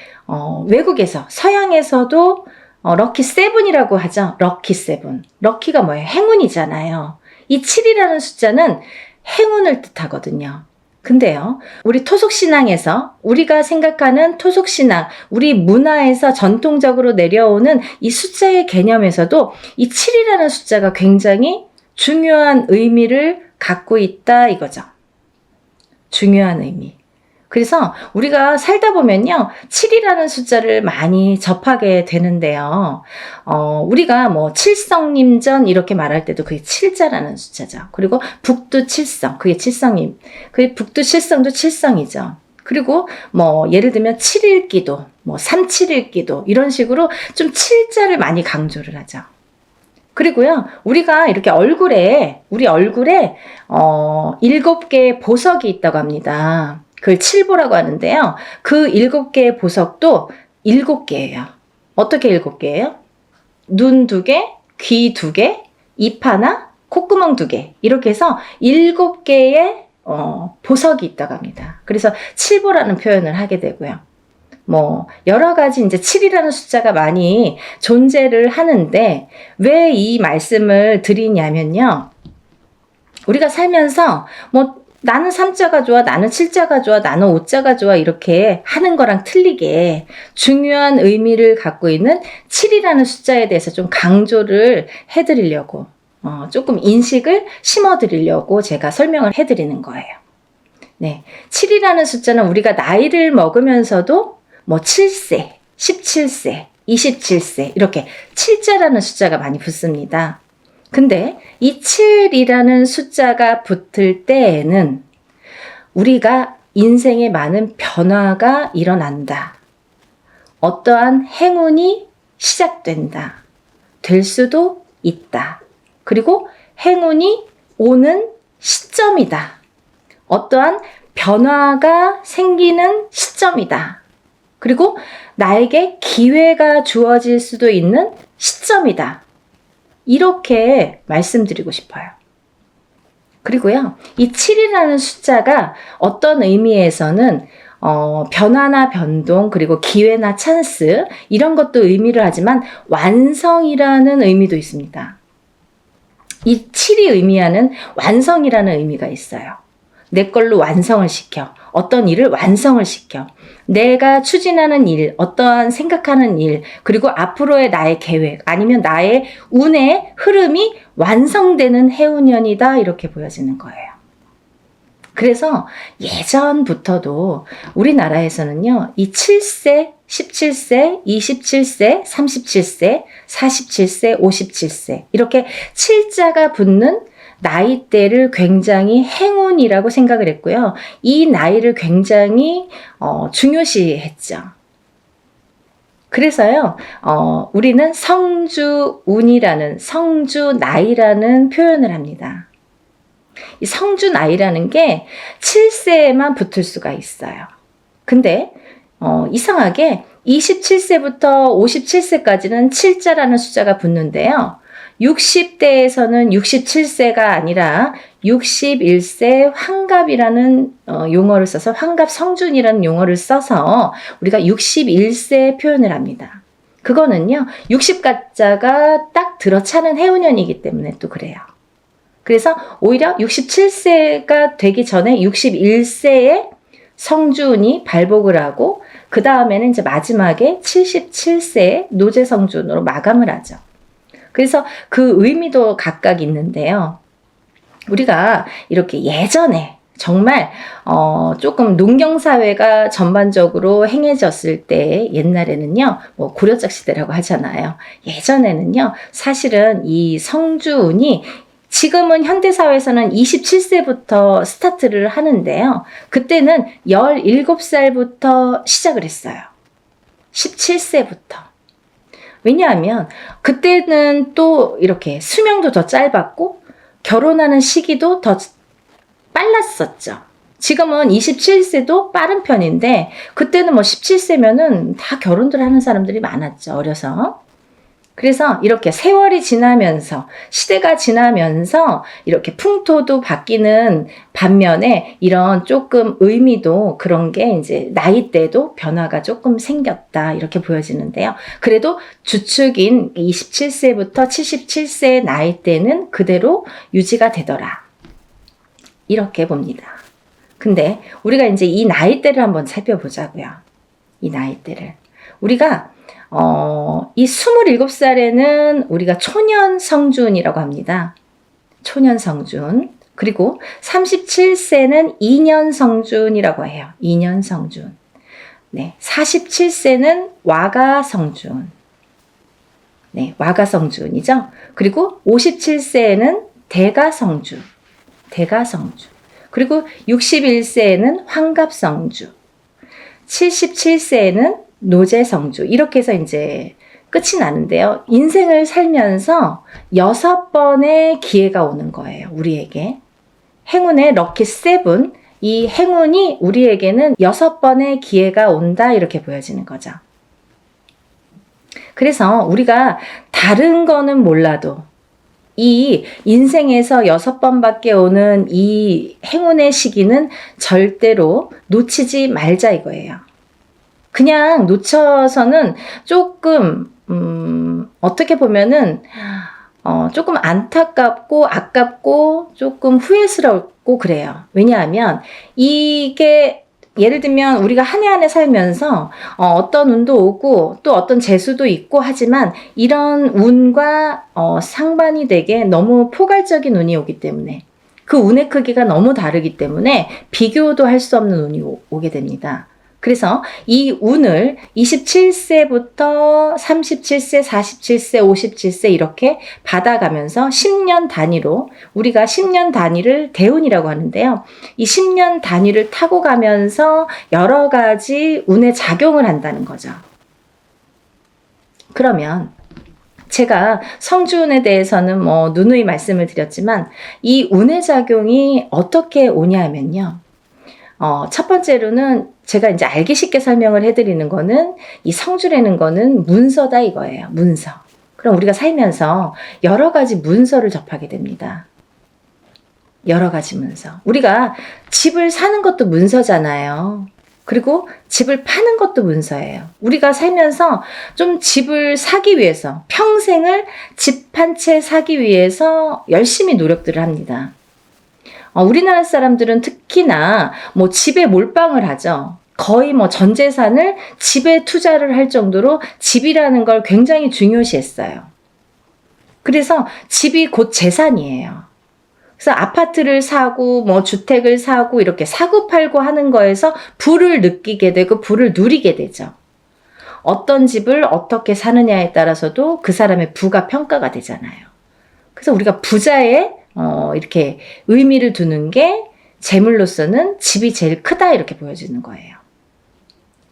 외국에서 서양에서도 럭키 세븐이라고 하죠. 럭키 세븐. 럭키가 뭐예요? 행운이잖아요. 이 7이라는 숫자는 행운을 뜻하거든요. 근데요, 우리 토속신앙에서 우리가 생각하는 토속신앙, 우리 문화에서 전통적으로 내려오는 이 숫자의 개념에서도 이 7이라는 숫자가 굉장히 중요한 의미를 갖고 있다 이거죠. 중요한 의미. 그래서 우리가 살다 보면요, 7이라는 숫자를 많이 접하게 되는데요. 우리가 뭐 칠성림전 이렇게 말할 때도 그게 7자라는 숫자죠. 그리고 북두칠성, 그게 칠성임. 그 북두칠성도 칠성이죠. 그리고 뭐 예를 들면 7일기도, 뭐 371기도 이런 식으로 좀 7자를 많이 강조를 하죠. 그리고요, 우리가 이렇게 우리 얼굴에 7개의 보석이 있다고 합니다. 그걸 칠보라고 하는데요. 그 7개의 보석도 7개예요. 어떻게 7개예요? 눈 2개, 귀 2개, 입 하나, 콧구멍 2개. 이렇게 해서 7개의 보석이 있다고 합니다. 그래서 칠보라는 표현을 하게 되고요. 뭐 여러 가지 이제 7이라는 숫자가 많이 존재를 하는데 왜 이 말씀을 드리냐면요. 우리가 살면서 뭐 나는 3자가 좋아, 나는 7자가 좋아, 나는 5자가 좋아 이렇게 하는 거랑 틀리게 중요한 의미를 갖고 있는 7이라는 숫자에 대해서 좀 강조를 해드리려고 조금 인식을 심어드리려고 제가 설명을 해드리는 거예요. 네, 7이라는 숫자는 우리가 나이를 먹으면서도 뭐 7세, 17세, 27세 이렇게 7자라는 숫자가 많이 붙습니다. 근데 이 7이라는 숫자가 붙을 때에는 우리가 인생에 많은 변화가 일어난다. 어떠한 행운이 시작된다. 될 수도 있다. 그리고 행운이 오는 시점이다. 어떠한 변화가 생기는 시점이다. 그리고 나에게 기회가 주어질 수도 있는 시점이다. 이렇게 말씀드리고 싶어요. 그리고요, 이 7이라는 숫자가 어떤 의미에서는 변화나 변동, 그리고 기회나 찬스, 이런 것도 의미를 하지만 완성이라는 의미도 있습니다. 이 7이 의미하는 완성이라는 의미가 있어요. 내 걸로 완성을 시켜. 어떤 일을 완성을 시켜. 내가 추진하는 일, 어떠한 생각하는 일, 그리고 앞으로의 나의 계획, 아니면 나의 운의 흐름이 완성되는 해운년이다 이렇게 보여지는 거예요. 그래서 예전부터도 우리나라에서는요, 이 7세, 17세, 27세, 37세, 47세, 57세 이렇게 7자가 붙는 나이대를 굉장히 행운이라고 생각을 했고요. 이 나이를 굉장히 중요시했죠. 그래서요, 우리는 성주운이라는, 성주나이라는 표현을 합니다. 이 성주나이라는 게 7세에만 붙을 수가 있어요. 근데 이상하게 27세부터 57세까지는 7자라는 숫자가 붙는데요. 60대에서는 67세가 아니라 61세 환갑이라는 용어를 써서 환갑성준이라는 용어를 써서 우리가 61세 표현을 합니다. 그거는요, 60가짜가 딱 들어차는 해운년이기 때문에 또 그래요. 그래서 오히려 67세가 되기 전에 61세에 성준이 발복을 하고 그 다음에는 이제 마지막에 77세에 노제성준으로 마감을 하죠. 그래서 그 의미도 각각 있는데요. 우리가 이렇게 예전에 정말 조금 농경사회가 전반적으로 행해졌을 때 옛날에는요, 뭐 고려적 시대라고 하잖아요. 예전에는요, 사실은 이 성준이 지금은 현대사회에서는 27세부터 스타트를 하는데요. 그때는 17살부터 시작을 했어요. 17세부터. 왜냐하면 그때는 또 이렇게 수명도 더 짧았고 결혼하는 시기도 더 빨랐었죠. 지금은 27세도 빠른 편인데 그때는 뭐 17세면은 다 결혼들 하는 사람들이 많았죠. 어려서. 그래서 이렇게 세월이 지나면서 시대가 지나면서 이렇게 풍토도 바뀌는 반면에 이런 조금 의미도 그런 게 이제 나이대도 변화가 조금 생겼다 이렇게 보여지는데요. 그래도 주축인 27세부터 77세의 나이대는 그대로 유지가 되더라. 이렇게 봅니다. 근데 우리가 이제 이 나이대를 한번 살펴보자고요. 이 나이대를. 우리가 이 27살에는 우리가 초년성준이라고 합니다. 초년성준. 그리고 37세는 2년성준이라고 해요. 2년성준. 네, 47세는 와가성준. 네, 와가성준이죠. 그리고 57세에는 대가성준. 대가성준. 그리고 61세에는 환갑성주. 77세에는 노제성주. 이렇게 해서 이제 끝이 나는데요. 인생을 살면서 6번의 기회가 오는 거예요. 우리에게. 행운의 럭키 7. 이 행운이 우리에게는 6번의 기회가 온다. 이렇게 보여지는 거죠. 그래서 우리가 다른 거는 몰라도 이 인생에서 6번밖에 오는 이 행운의 시기는 절대로 놓치지 말자 이거예요. 그냥 놓쳐서는 조금 어떻게 보면은 조금 안타깝고 아깝고 조금 후회스럽고 그래요. 왜냐하면 이게 예를 들면 우리가 한 해 한 해 살면서 어떤 운도 오고 또 어떤 재수도 있고 하지만 이런 운과 상반이 되게 너무 포괄적인 운이 오기 때문에 그 운의 크기가 너무 다르기 때문에 비교도 할 수 없는 운이 오게 됩니다. 그래서 이 운을 27세부터 37세, 47세, 57세 이렇게 받아가면서 10년 단위로 우리가 10년 단위를 대운이라고 하는데요. 이 10년 단위를 타고 가면서 여러 가지 운에 작용을 한다는 거죠. 그러면 제가 성주운에 대해서는 뭐 누누이 말씀을 드렸지만 이 운의 작용이 어떻게 오냐면요. 첫 번째로는 제가 이제 알기 쉽게 설명을 해드리는 거는 이 성주라는 거는 문서다 이거예요. 문서. 그럼 우리가 살면서 여러 가지 문서를 접하게 됩니다. 여러 가지 문서. 우리가 집을 사는 것도 문서잖아요. 그리고 집을 파는 것도 문서예요. 우리가 살면서 좀 집을 사기 위해서 평생을 집 한 채 사기 위해서 열심히 노력들을 합니다. 우리나라 사람들은 특히나 뭐 집에 몰빵을 하죠. 거의 뭐 전 재산을 집에 투자를 할 정도로 집이라는 걸 굉장히 중요시했어요. 그래서 집이 곧 재산이에요. 그래서 아파트를 사고 뭐 주택을 사고 이렇게 사고 팔고 하는 거에서 부를 느끼게 되고 부를 누리게 되죠. 어떤 집을 어떻게 사느냐에 따라서도 그 사람의 부가 평가가 되잖아요. 그래서 우리가 부자의 이렇게 의미를 두는 게 재물로서는 집이 제일 크다 이렇게 보여지는 거예요.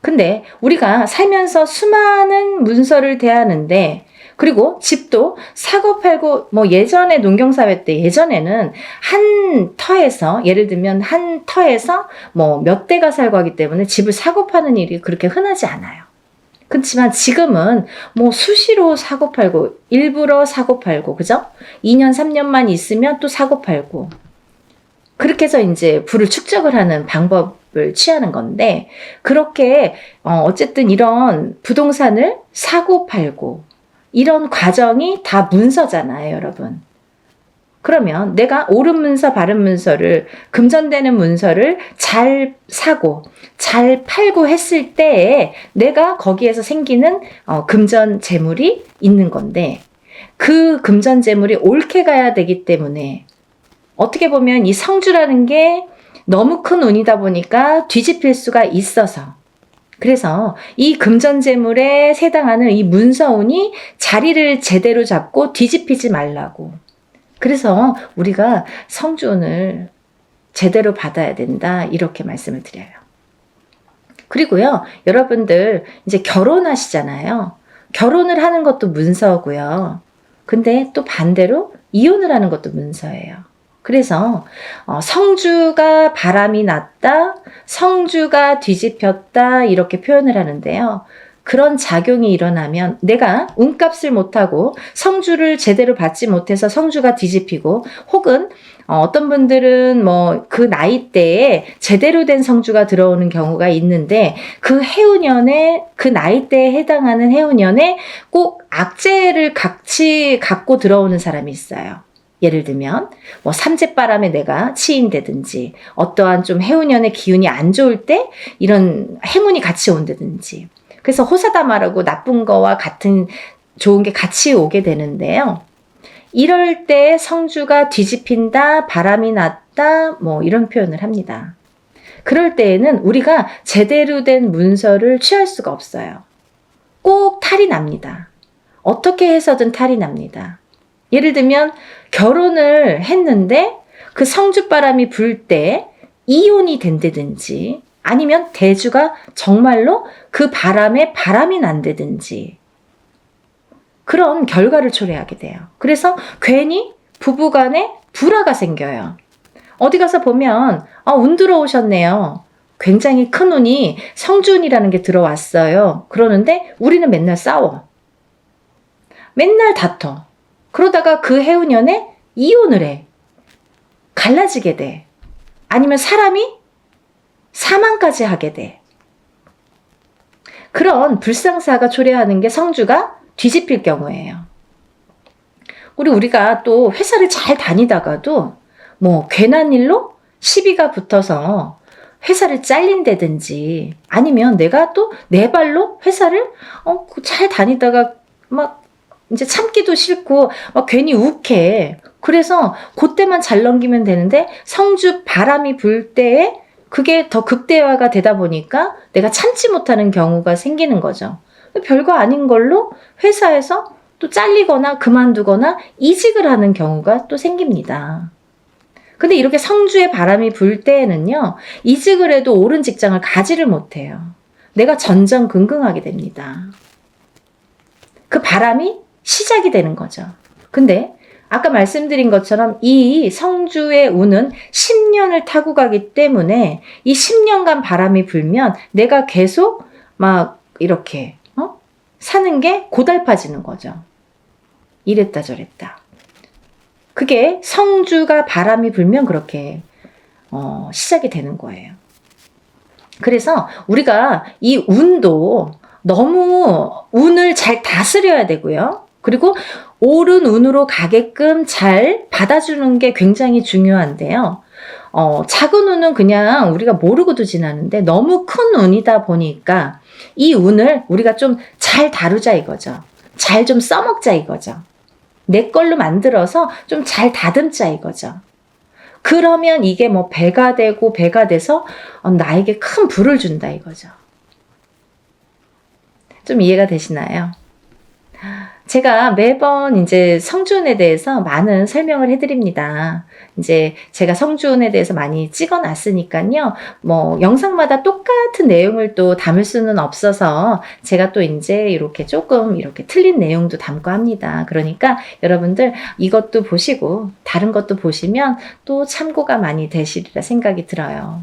근데 우리가 살면서 수많은 문서를 대하는데 그리고 집도 사고 팔고 뭐 예전에 농경사회 때 예전에는 한 터에서 예를 들면 한 터에서 뭐 몇 대가 살고 하기 때문에 집을 사고 파는 일이 그렇게 흔하지 않아요. 그렇지만 지금은 뭐 수시로 사고 팔고 일부러 사고 팔고 그죠? 2년 3년만 있으면 또 사고 팔고 그렇게 해서 이제 부를 축적을 하는 방법을 취하는 건데 그렇게 어쨌든 이런 부동산을 사고 팔고 이런 과정이 다 문서잖아요, 여러분. 그러면 내가 옳은 문서, 바른 문서를, 금전되는 문서를 잘 사고, 잘 팔고 했을 때에 내가 거기에서 생기는 금전 재물이 있는 건데, 그 금전 재물이 옳게 가야 되기 때문에, 어떻게 보면 이 성주라는 게 너무 큰 운이다 보니까 뒤집힐 수가 있어서, 그래서 이 금전재물에 해당하는 이 문서운이 자리를 제대로 잡고 뒤집히지 말라고. 그래서 우리가 성주운을 제대로 받아야 된다 이렇게 말씀을 드려요. 그리고요, 여러분들 이제 결혼하시잖아요. 결혼을 하는 것도 문서고요. 근데 또 반대로 이혼을 하는 것도 문서예요. 그래서 성주가 바람이 났다, 성주가 뒤집혔다 이렇게 표현을 하는데요. 그런 작용이 일어나면 내가 운값을 못하고 성주를 제대로 받지 못해서 성주가 뒤집히고 혹은 어떤 분들은 뭐 그 나이대에 제대로 된 성주가 들어오는 경우가 있는데 그 해운년에 그 나이대에 해당하는 해운년에 꼭 악재를 같이 갖고 들어오는 사람이 있어요. 예를 들면 뭐 삼재바람에 내가 치인다든지 어떠한 좀 해운년의 기운이 안 좋을 때 이런 해문이 같이 온다든지 그래서 호사다마라고 나쁜 거와 같은 좋은 게 같이 오게 되는데요. 이럴 때 성주가 뒤집힌다, 바람이 났다 뭐 이런 표현을 합니다. 그럴 때에는 우리가 제대로 된 문서를 취할 수가 없어요. 꼭 탈이 납니다. 어떻게 해서든 탈이 납니다. 예를 들면 결혼을 했는데 그 성주바람이 불 때 이혼이 된다든지 아니면 대주가 정말로 그 바람에 바람이 난다든지 그런 결과를 초래하게 돼요. 그래서 괜히 부부간에 불화가 생겨요. 어디 가서 보면 운 들어오셨네요. 굉장히 큰 운이 성주운이라는 게 들어왔어요. 그러는데 우리는 맨날 싸워. 맨날 다퉈. 그러다가 그 해운년에 이혼을 해. 갈라지게 돼. 아니면 사람이 사망까지 하게 돼. 그런 불상사가 초래하는 게 성주가 뒤집힐 경우예요. 우리가 또 회사를 잘 다니다가도 뭐 괜한 일로 시비가 붙어서 회사를 잘린다든지 아니면 내가 또 내 발로 회사를 잘 다니다가 막 이제 참기도 싫고 막 괜히 욱해. 그래서 그때만 잘 넘기면 되는데 성주 바람이 불 때에 그게 더 극대화가 되다 보니까 내가 참지 못하는 경우가 생기는 거죠. 별거 아닌 걸로 회사에서 또 잘리거나 그만두거나 이직을 하는 경우가 또 생깁니다. 근데 이렇게 성주의 바람이 불 때에는요, 이직을 해도 옳은 직장을 가지를 못해요. 내가 전전긍긍하게 됩니다. 그 바람이 시작이 되는 거죠. 근데 아까 말씀드린 것처럼 이 성주의 운은 10년을 타고 가기 때문에 이 10년간 바람이 불면 내가 계속 막 이렇게 사는 게 고달파지는 거죠. 이랬다 저랬다. 그게 성주가 바람이 불면 그렇게 시작이 되는 거예요. 그래서 우리가 이 운도 너무 운을 잘 다스려야 되고요. 그리고 옳은 운으로 가게끔 잘 받아주는 게 굉장히 중요한데요. 작은 운은 그냥 우리가 모르고도 지나는데 너무 큰 운이다 보니까 이 운을 우리가 좀 잘 다루자 이거죠. 잘 좀 써먹자 이거죠. 내 걸로 만들어서 좀 잘 다듬자 이거죠. 그러면 이게 뭐 배가 되고 배가 돼서 나에게 큰 부를 준다 이거죠. 좀 이해가 되시나요? 제가 매번 이제 성주운에 대해서 많은 설명을 해드립니다. 이제 제가 성주운에 대해서 많이 찍어 놨으니까요. 뭐 영상마다 똑같은 내용을 또 담을 수는 없어서 제가 또 이제 이렇게 조금 이렇게 틀린 내용도 담고 합니다. 그러니까 여러분들 이것도 보시고 다른 것도 보시면 또 참고가 많이 되시리라 생각이 들어요.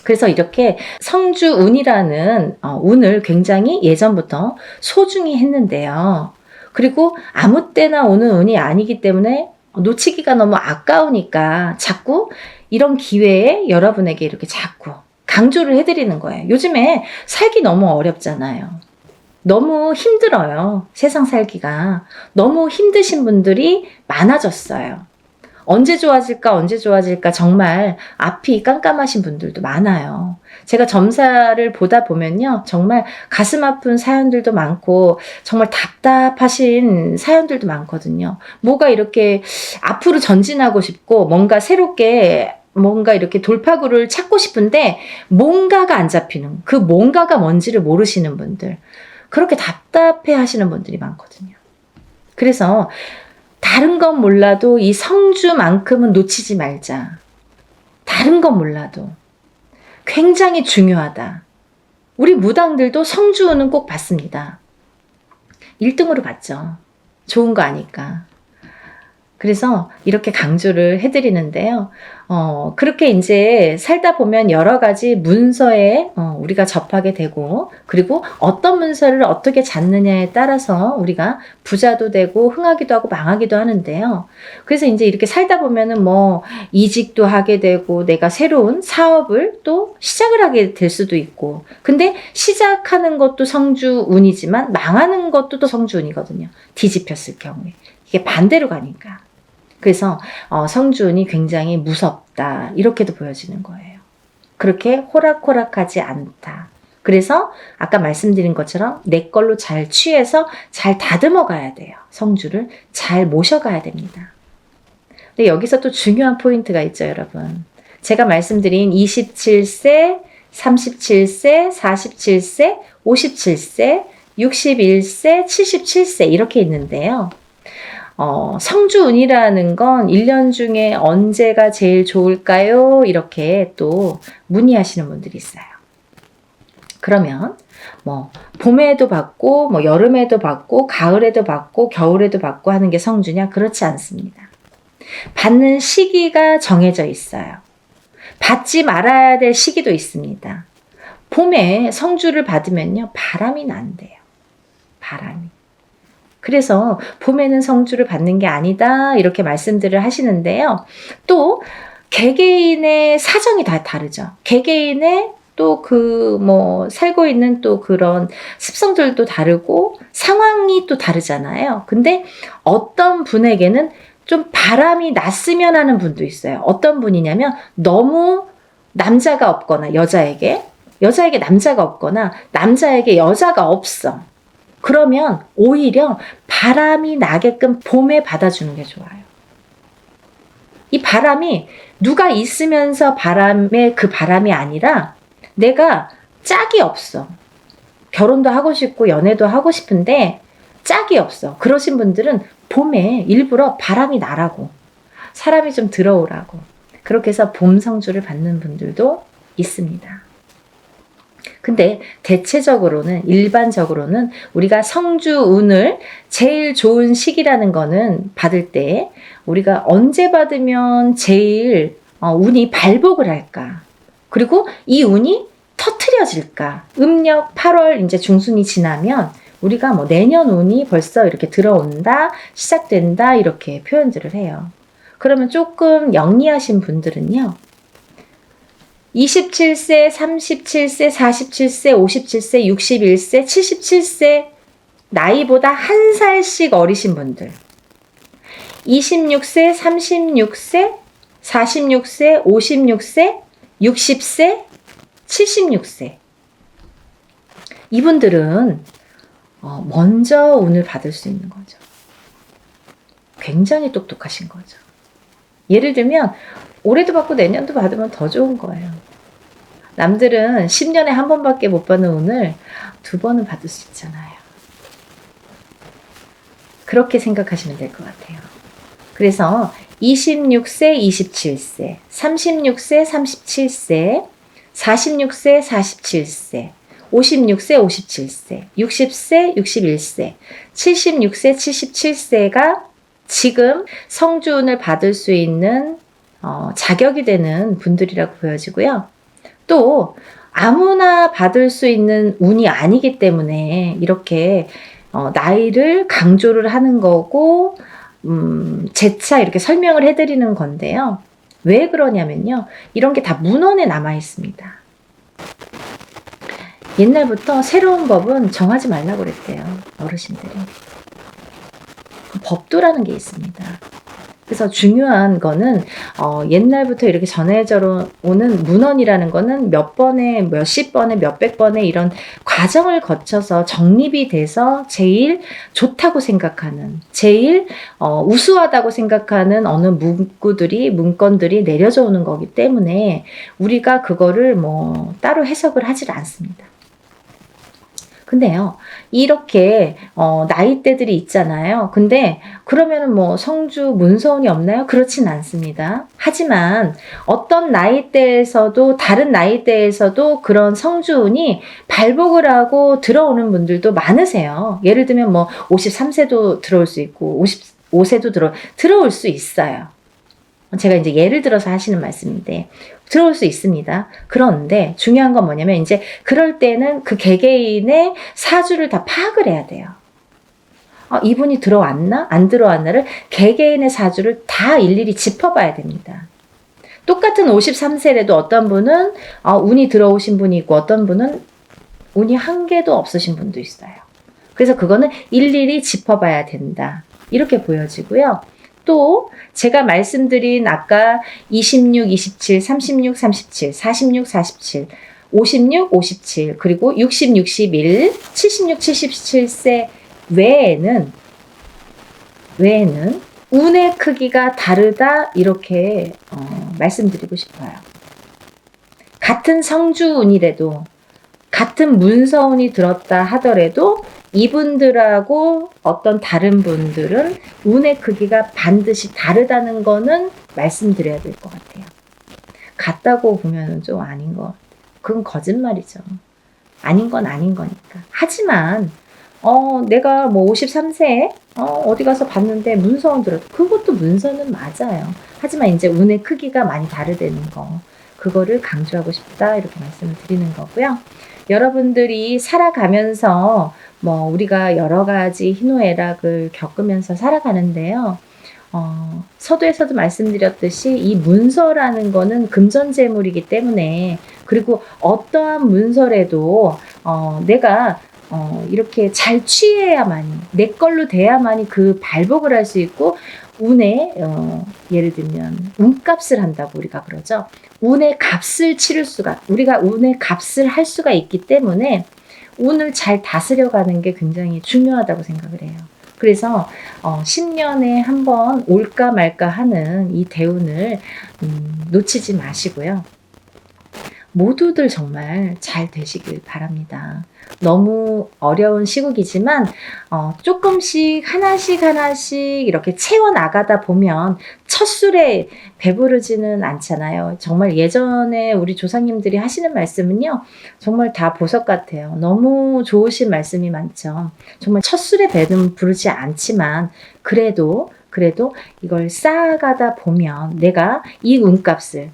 그래서 이렇게 성주운이라는 운을 굉장히 예전부터 소중히 했는데요. 그리고 아무 때나 오는 운이 아니기 때문에 놓치기가 너무 아까우니까 자꾸 이런 기회에 여러분에게 이렇게 자꾸 강조를 해드리는 거예요. 요즘에 살기 너무 어렵잖아요. 너무 힘들어요. 세상 살기가. 너무 힘드신 분들이 많아졌어요. 언제 좋아질까 정말 앞이 깜깜하신 분들도 많아요. 제가 점사를 보다 보면요. 정말 가슴 아픈 사연들도 많고 정말 답답하신 사연들도 많거든요. 뭐가 이렇게 앞으로 전진하고 싶고 뭔가 새롭게 뭔가 이렇게 돌파구를 찾고 싶은데 뭔가가 안 잡히는 그 뭔가가 뭔지를 모르시는 분들 그렇게 답답해 하시는 분들이 많거든요. 그래서 다른 건 몰라도 이 성주만큼은 놓치지 말자. 다른 건 몰라도 굉장히 중요하다. 우리 무당들도 성주운은 꼭 받습니다. 1등으로 받죠. 좋은 거 아니까. 그래서 이렇게 강조를 해드리는데요. 그렇게 이제 살다 보면 여러 가지 문서에 우리가 접하게 되고, 그리고 어떤 문서를 어떻게 잡느냐에 따라서 우리가 부자도 되고, 흥하기도 하고, 망하기도 하는데요. 그래서 이제 이렇게 살다 보면은 뭐, 이직도 하게 되고, 내가 새로운 사업을 또 시작을 하게 될 수도 있고, 근데 시작하는 것도 성주운이지만, 망하는 것도 또 성주운이거든요. 뒤집혔을 경우에. 이게 반대로 가니까. 그래서 성주운이 굉장히 무섭다 이렇게도 보여지는 거예요. 그렇게 호락호락하지 않다. 그래서 아까 말씀드린 것처럼 내 걸로 잘 취해서 잘 다듬어 가야 돼요. 성주를 잘 모셔가야 됩니다. 근데 여기서 또 중요한 포인트가 있죠, 여러분. 제가 말씀드린 27세, 37세, 47세, 57세, 61세, 77세 이렇게 있는데요. 성주운이라는 건 1년 중에 언제가 제일 좋을까요? 이렇게 또 문의하시는 분들이 있어요. 그러면 뭐 봄에도 받고 뭐 여름에도 받고 가을에도 받고 겨울에도 받고 하는 게 성주냐? 그렇지 않습니다. 받는 시기가 정해져 있어요. 받지 말아야 될 시기도 있습니다. 봄에 성주를 받으면요. 바람이 난대요. 바람이. 그래서 봄에는 성주를 받는 게 아니다 이렇게 말씀들을 하시는데요. 또 개개인의 사정이 다 다르죠. 개개인의 또 그 뭐 살고 있는 또 그런 습성들도 다르고 상황이 또 다르잖아요. 근데 어떤 분에게는 좀 바람이 났으면 하는 분도 있어요. 어떤 분이냐면 너무 남자가 없거나 여자에게 남자가 없거나 남자에게 여자가 없어. 그러면 오히려 바람이 나게끔 봄에 받아주는 게 좋아요. 이 바람이 누가 있으면서 바람의 그 바람이 아니라 내가 짝이 없어. 결혼도 하고 싶고 연애도 하고 싶은데 짝이 없어. 그러신 분들은 봄에 일부러 바람이 나라고 사람이 좀 들어오라고 그렇게 해서 봄 성주를 받는 분들도 있습니다. 근데 대체적으로는 일반적으로는 우리가 성주운을 제일 좋은 시기라는 거는 받을 때 우리가 언제 받으면 제일 운이 발복을 할까? 그리고 이 운이 터트려질까? 음력 8월 이제 중순이 지나면 우리가 뭐 내년 운이 벌써 이렇게 들어온다, 시작된다 이렇게 표현들을 해요. 그러면 조금 영리하신 분들은요. 27세, 37세, 47세, 57세, 61세, 77세 나이보다 한 살씩 어리신 분들 26세, 36세, 46세, 56세, 60세, 76세 이분들은 먼저 운을 받을 수 있는 거죠. 굉장히 똑똑하신 거죠. 예를 들면 올해도 받고 내년도 받으면 더 좋은 거예요. 남들은 10년에 한 번밖에 못 받는 운을 2번은 받을 수 있잖아요. 그렇게 생각하시면 될 것 같아요. 그래서 26세, 27세, 36세, 37세, 46세, 47세, 56세, 57세, 60세, 61세, 76세, 77세가 지금 성주운을 받을 수 있는 자격이 되는 분들이라고 보여지고요. 또 아무나 받을 수 있는 운이 아니기 때문에 이렇게 나이를 강조를 하는 거고 재차 이렇게 설명을 해드리는 건데요. 왜 그러냐면요. 이런 게 다 문헌에 남아 있습니다. 옛날부터 새로운 법은 정하지 말라고 그랬대요. 어르신들이. 법도라는 게 있습니다. 그래서 중요한 거는 옛날부터 이렇게 전해져 오는 문헌이라는 거는 몇 번에 몇십 번에 몇백 번에 이런 과정을 거쳐서 정립이 돼서 제일 좋다고 생각하는, 제일 우수하다고 생각하는 어느 문건들이 내려져 오는 거기 때문에 우리가 그거를 뭐 따로 해석을 하질 않습니다. 근데요, 이렇게 나이대들이 있잖아요. 근데 그러면은 뭐 성주 문서운이 없나요? 그렇진 않습니다. 하지만 어떤 나이대에서도 다른 나이대에서도 그런 성주운이 발복을 하고 들어오는 분들도 많으세요. 예를 들면 뭐 53세도 들어올 수 있고 55세도 들어올 수 있어요. 제가 이제 예를 들어서 하시는 말씀인데 들어올 수 있습니다. 그런데 중요한 건 뭐냐면 이제 그럴 때는 그 개개인의 사주를 다 파악을 해야 돼요. 이분이 들어왔나? 안 들어왔나를 개개인의 사주를 다 일일이 짚어봐야 됩니다. 똑같은 53세라도 어떤 분은 운이 들어오신 분이 있고 어떤 분은 운이 한 개도 없으신 분도 있어요. 그래서 그거는 일일이 짚어봐야 된다. 이렇게 보여지고요. 또 제가 말씀드린 아까 26, 27, 36, 37, 46, 47, 56, 57 그리고 60, 61, 76, 77세 외에는 운의 크기가 다르다 이렇게 말씀드리고 싶어요. 같은 성주운이라도 같은 문서운이 들었다 하더라도 이분들하고 어떤 다른 분들은 운의 크기가 반드시 다르다는 거는 말씀드려야 될 것 같아요. 같다고 보면 좀 아닌 것 같아요. 그건 거짓말이죠. 아닌 건 아닌 거니까. 하지만 내가 뭐 53세에 어디 가서 봤는데 문서운 들었다. 그것도 문서는 맞아요. 하지만 이제 운의 크기가 많이 다르다는 거. 그거를 강조하고 싶다 이렇게 말씀을 드리는 거고요. 여러분들이 살아가면서 뭐 우리가 여러 가지 희노애락을 겪으면서 살아가는데요. 서두에서도 말씀드렸듯이 이 문서라는 거는 금전재물이기 때문에 그리고 어떠한 문서라도 내가 이렇게 잘 취해야만이 내 걸로 돼야만이 그 발복을 할 수 있고 운에 예를 들면 운값을 한다고 우리가 그러죠. 운의 값을 치를 수가 우리가 운의 값을 할 수가 있기 때문에 운을 잘 다스려가는 게 굉장히 중요하다고 생각을 해요. 그래서 10년에 한 번 올까 말까 하는 이 대운을 놓치지 마시고요. 모두들 정말 잘 되시길 바랍니다. 너무 어려운 시국이지만 조금씩 하나씩 이렇게 채워나가다 보면 첫 술에 배부르지는 않잖아요. 정말 예전에 우리 조상님들이 하시는 말씀은요. 정말 다 보석 같아요. 너무 좋으신 말씀이 많죠. 정말 첫 술에 배는 부르지 않지만 그래도 이걸 쌓아가다 보면 내가 이 운값을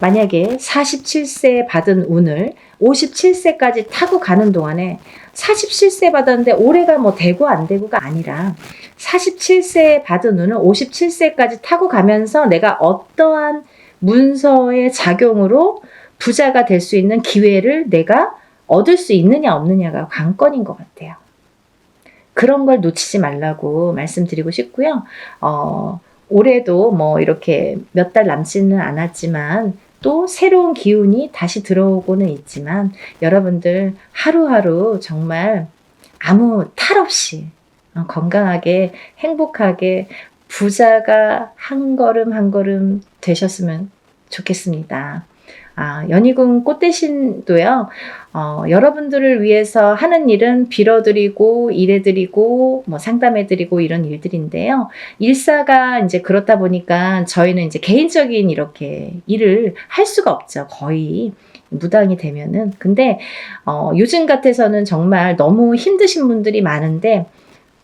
만약에 47세에 받은 운을 57세까지 타고 가는 동안에 47세 받았는데 올해가 뭐 되고 안 되고가 아니라 47세에 받은 운을 57세까지 타고 가면서 내가 어떠한 문서의 작용으로 부자가 될 수 있는 기회를 내가 얻을 수 있느냐 없느냐가 관건인 것 같아요. 그런 걸 놓치지 말라고 말씀드리고 싶고요. 올해도 뭐 이렇게 몇 달 남지는 않았지만 또 새로운 기운이 다시 들어오고는 있지만 여러분들 하루하루 정말 아무 탈 없이 건강하게 행복하게 부자가 한 걸음 한 걸음 되셨으면 좋겠습니다. 연희군 꽃대신도요. 여러분들을 위해서 하는 일은 빌어드리고 일해드리고 뭐 상담해드리고 이런 일들인데요. 일사가 이제 그렇다 보니까 저희는 이제 개인적인 이렇게 일을 할 수가 없죠. 거의 무당이 되면은. 근데 요즘 같아서는 정말 너무 힘드신 분들이 많은데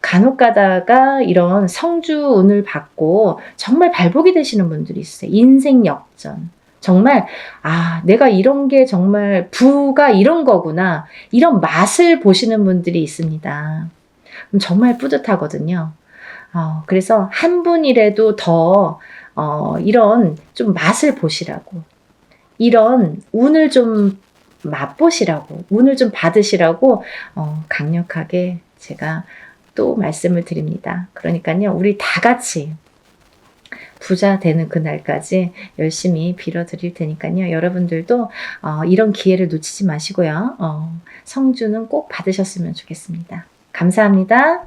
간혹 가다가 이런 성주운을 받고 정말 발복이 되시는 분들이 있어요. 인생 역전. 정말 내가 이런 게 정말 부가 이런 거구나. 이런 맛을 보시는 분들이 있습니다. 정말 뿌듯하거든요. 그래서 한 분이라도 더 이런 좀 맛을 보시라고, 이런 운을 좀 맛보시라고, 운을 좀 받으시라고 강력하게 제가 또 말씀을 드립니다. 그러니까요, 우리 다 같이 부자 되는 그날까지 열심히 빌어드릴 테니까요. 여러분들도 이런 기회를 놓치지 마시고요. 성주는 꼭 받으셨으면 좋겠습니다. 감사합니다.